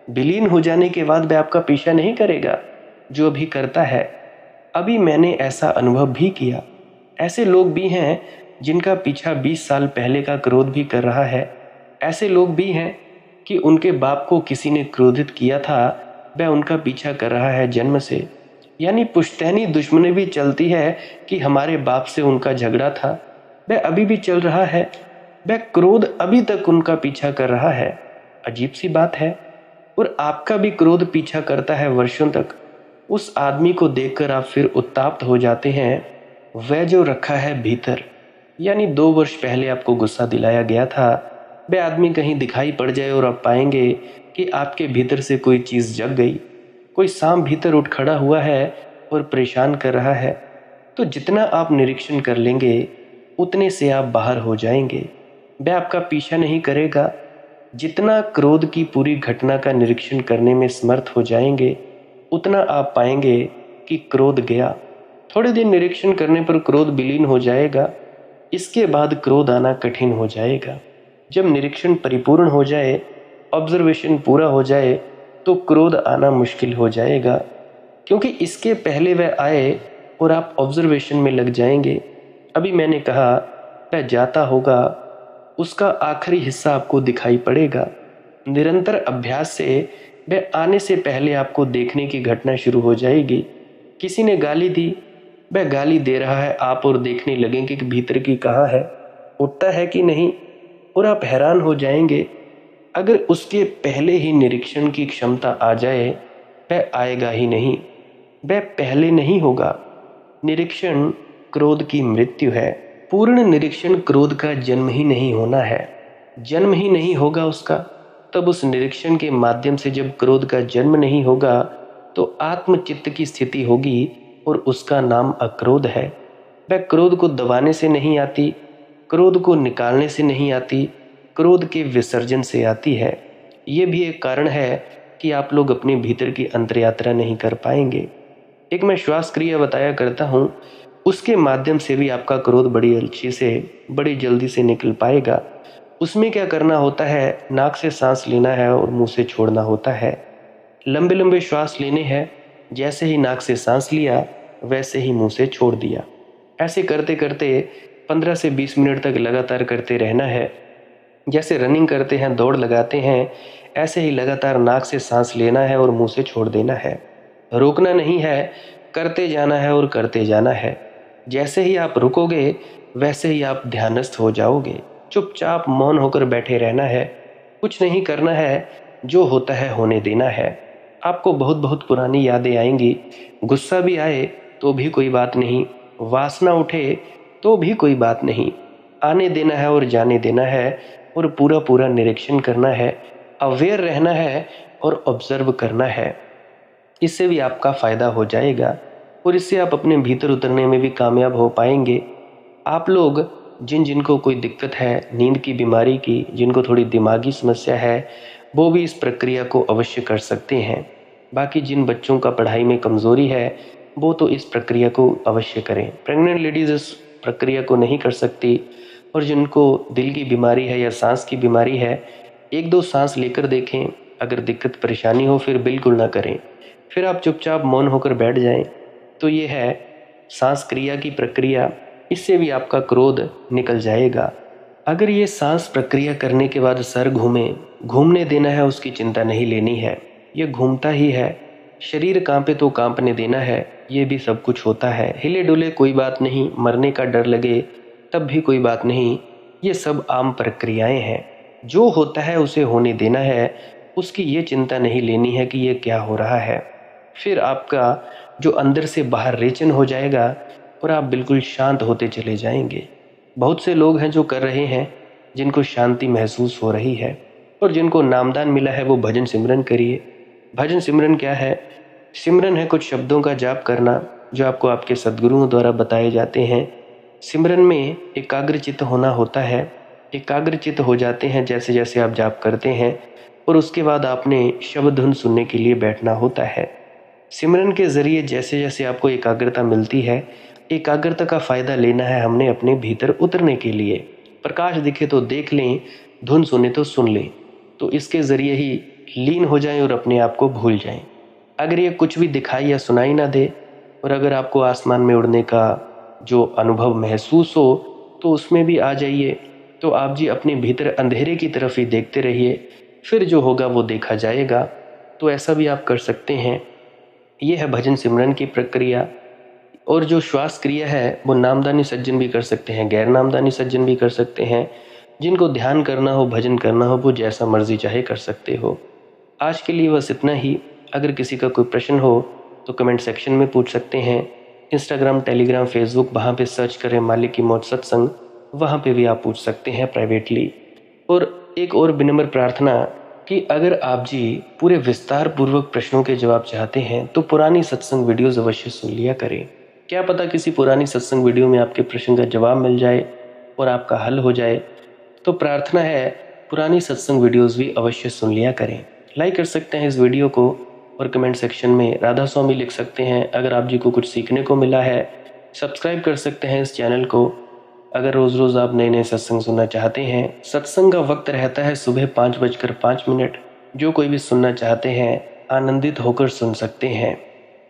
विलीन हो जाने के बाद वह आपका पीछा नहीं करेगा जो अभी करता है। अभी मैंने ऐसा अनुभव भी किया। ऐसे लोग भी हैं जिनका पीछा 20 साल पहले का क्रोध भी कर रहा है। ऐसे लोग भी हैं कि उनके बाप को किसी ने क्रोधित किया था, वह उनका पीछा कर रहा है जन्म से। यानी पुश्तैनी दुश्मनी भी चलती है कि हमारे बाप से उनका झगड़ा था, वह अभी भी चल रहा है, वह क्रोध अभी तक उनका पीछा कर रहा है। अजीब सी बात है। और आपका भी क्रोध पीछा करता है वर्षों तक। उस आदमी को देखकर आप फिर उत्ताप्त हो जाते हैं। वह जो रखा है भीतर, यानी 2 वर्ष पहले आपको गुस्सा दिलाया गया था, वह आदमी कहीं दिखाई पड़ जाए और आप पाएंगे कि आपके भीतर से कोई चीज़ जग गई, कोई सांप भीतर उठ खड़ा हुआ है और परेशान कर रहा है। तो जितना आप निरीक्षण कर लेंगे उतने से आप बाहर हो जाएंगे। वह आपका पीछा नहीं करेगा। जितना क्रोध की पूरी घटना का निरीक्षण करने में समर्थ हो जाएंगे उतना आप पाएंगे कि क्रोध गया। थोड़े दिन निरीक्षण करने पर क्रोध विलीन हो जाएगा। इसके बाद क्रोध आना कठिन हो जाएगा। जब निरीक्षण परिपूर्ण हो जाए, ऑब्जर्वेशन पूरा हो जाए, तो क्रोध आना मुश्किल हो जाएगा, क्योंकि इसके पहले वह आए और आप ऑब्जर्वेशन में लग जाएंगे। अभी मैंने कहा वह जाता होगा, उसका आखिरी हिस्सा आपको दिखाई पड़ेगा। निरंतर अभ्यास से वह आने से पहले आपको देखने की घटना शुरू हो जाएगी। किसी ने गाली दी, वह गाली दे रहा है आप और देखने लगेंगे कि भीतर की कहाँ है, उठता है कि नहीं, और आप हैरान हो जाएंगे। अगर उसके पहले ही निरीक्षण की क्षमता आ जाए, वह आएगा ही नहीं, वह पहले नहीं होगा। निरीक्षण क्रोध की मृत्यु है। पूर्ण निरीक्षण क्रोध का जन्म ही नहीं होना है, जन्म ही नहीं होगा उसका। तब उस निरीक्षण के माध्यम से जब क्रोध का जन्म नहीं होगा तो आत्मचित्त की स्थिति होगी और उसका नाम अक्रोध है। वह क्रोध को दबाने से नहीं आती, क्रोध को निकालने से नहीं आती, क्रोध के विसर्जन से आती है। ये भी एक कारण है कि आप लोग अपने भीतर की अंतर्यात्रा नहीं कर पाएंगे। एक मैं श्वास क्रिया बताया करता हूँ, उसके माध्यम से भी आपका क्रोध बड़ी अच्छी से बड़ी जल्दी से निकल पाएगा। उसमें क्या करना होता है, नाक से सांस लेना है और मुंह से छोड़ना होता है। लंबे लंबे श्वास लेने हैं, जैसे ही नाक से सांस लिया वैसे ही मुंह से छोड़ दिया। ऐसे करते करते 15 से 20 मिनट तक लगातार करते रहना है। जैसे रनिंग करते हैं, दौड़ लगाते हैं, ऐसे ही लगातार नाक से सांस लेना है और मुंह से छोड़ देना है। रोकना नहीं है, करते जाना है और करते जाना है। जैसे ही आप रुकोगे वैसे ही आप ध्यानस्थ हो जाओगे। चुपचाप मौन होकर बैठे रहना है, कुछ नहीं करना है, जो होता है होने देना है। आपको बहुत बहुत पुरानी यादें आएंगी। गुस्सा भी आए तो भी कोई बात नहीं, वासना उठे तो भी कोई बात नहीं, आने देना है और जाने देना है और पूरा पूरा निरीक्षण करना है, अवेयर रहना है और ऑब्जर्व करना है। इससे भी आपका फ़ायदा हो जाएगा और इससे आप अपने भीतर उतरने में भी कामयाब हो पाएंगे। आप लोग जिनको कोई दिक्कत है नींद की बीमारी की, जिनको थोड़ी दिमागी समस्या है, वो भी इस प्रक्रिया को अवश्य कर सकते हैं। बाकी जिन बच्चों का पढ़ाई में कमज़ोरी है वो तो इस प्रक्रिया को अवश्य करें। प्रेग्नेंट लेडीज़ इस प्रक्रिया को नहीं कर सकती, और जिनको दिल की बीमारी है या सांस की बीमारी है, एक दो सांस लेकर देखें। अगर दिक्कत परेशानी हो फिर बिल्कुल ना करें, फिर आप चुपचाप मौन होकर बैठ जाएं। तो ये है सांस क्रिया की प्रक्रिया, इससे भी आपका क्रोध निकल जाएगा। अगर ये सांस प्रक्रिया करने के बाद सर घूमने देना है, उसकी चिंता नहीं लेनी है, ये घूमता ही है। शरीर कांपे तो कांपने देना है, ये भी सब कुछ होता है। हिले डुले कोई बात नहीं, मरने का डर लगे तब भी कोई बात नहीं, ये सब आम प्रक्रियाएं हैं। जो होता है उसे होने देना है, उसकी ये चिंता नहीं लेनी है कि ये क्या हो रहा है। फिर आपका जो अंदर से बाहर रेचन हो जाएगा और आप बिल्कुल शांत होते चले जाएंगे। बहुत से लोग हैं जो कर रहे हैं, जिनको शांति महसूस हो रही है, और जिनको नामदान मिला है वो भजन सिमरन करिए। भजन सिमरन क्या है? सिमरन है कुछ शब्दों का जाप करना जो आपको आपके सद्गुरुओं द्वारा बताए जाते हैं। सिमरन में एकाग्रचित्त होना होता है। एकाग्रचित्त हो जाते हैं जैसे जैसे आप जाप करते हैं, और उसके बाद आपने शब्द धुन सुनने के लिए बैठना होता है। सिमरन के ज़रिए जैसे जैसे आपको एकाग्रता मिलती है, एकाग्रता का फ़ायदा लेना है हमने अपने भीतर उतरने के लिए। प्रकाश दिखे तो देख लें, धुन सुने तो सुन लें, तो इसके ज़रिए ही लीन हो जाएं और अपने आप को भूल जाएं। अगर ये कुछ भी दिखाई या सुनाई ना दे, और अगर आपको आसमान में उड़ने का जो अनुभव महसूस हो, तो उसमें भी आ जाइए। तो आप जी अपने भीतर अंधेरे की तरफ ही देखते रहिए, फिर जो होगा वो देखा जाएगा। तो ऐसा भी आप कर सकते हैं। ये है भजन सिमरन की प्रक्रिया। और जो श्वास क्रिया है वो नामदानी सज्जन भी कर सकते हैं, गैर नामदानी सज्जन भी कर सकते हैं। जिनको ध्यान करना हो, भजन करना हो, वो जैसा मर्जी चाहे कर सकते हो। आज के लिए बस इतना ही। अगर किसी का कोई प्रश्न हो तो कमेंट सेक्शन में पूछ सकते हैं। इंस्टाग्राम, टेलीग्राम, फेसबुक, वहाँ पे सर्च करें मालिक की मौत सत्संग, वहाँ पे भी आप पूछ सकते हैं प्राइवेटली। और एक और विनम्र प्रार्थना कि अगर आप जी पूरे विस्तार पूर्वक प्रश्नों के जवाब चाहते हैं तो पुरानी सत्संग वीडियोज़ अवश्य सुन लिया करें। क्या पता किसी पुरानी सत्संग वीडियो में आपके प्रश्न का जवाब मिल जाए और आपका हल हो जाए। तो प्रार्थना है पुरानी सत्संग वीडियोज़ भी अवश्य सुन लिया करें। लाइक कर सकते हैं इस वीडियो को, और कमेंट सेक्शन में राधा स्वामी लिख सकते हैं अगर आप जी को कुछ सीखने को मिला है। सब्सक्राइब कर सकते हैं इस चैनल को अगर रोज़ रोज़ आप नए नए सत्संग सुनना चाहते हैं। सत्संग का वक्त रहता है सुबह 5:05। जो कोई भी सुनना चाहते हैं आनंदित होकर सुन सकते हैं।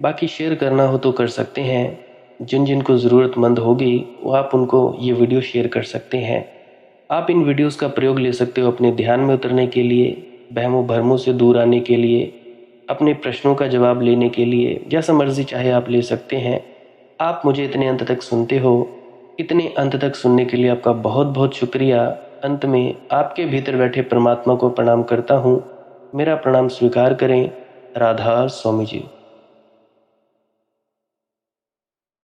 बाकी शेयर करना हो तो कर सकते हैं। जिनको ज़रूरतमंद होगी वो आप उनको ये वीडियो शेयर कर सकते हैं। आप इन वीडियोस का प्रयोग ले सकते हो अपने ध्यान में उतरने के लिए, वहमों भरमों से दूर आने के लिए, अपने प्रश्नों का जवाब लेने के लिए, जैसा मर्जी चाहे आप ले सकते हैं। आप मुझे इतने अंत तक सुनते हो, इतने अंत तक सुनने के लिए आपका बहुत बहुत शुक्रिया। अंत में आपके भीतर बैठे परमात्मा को प्रणाम करता हूँ। मेरा प्रणाम स्वीकार करें। राधा स्वामी जी।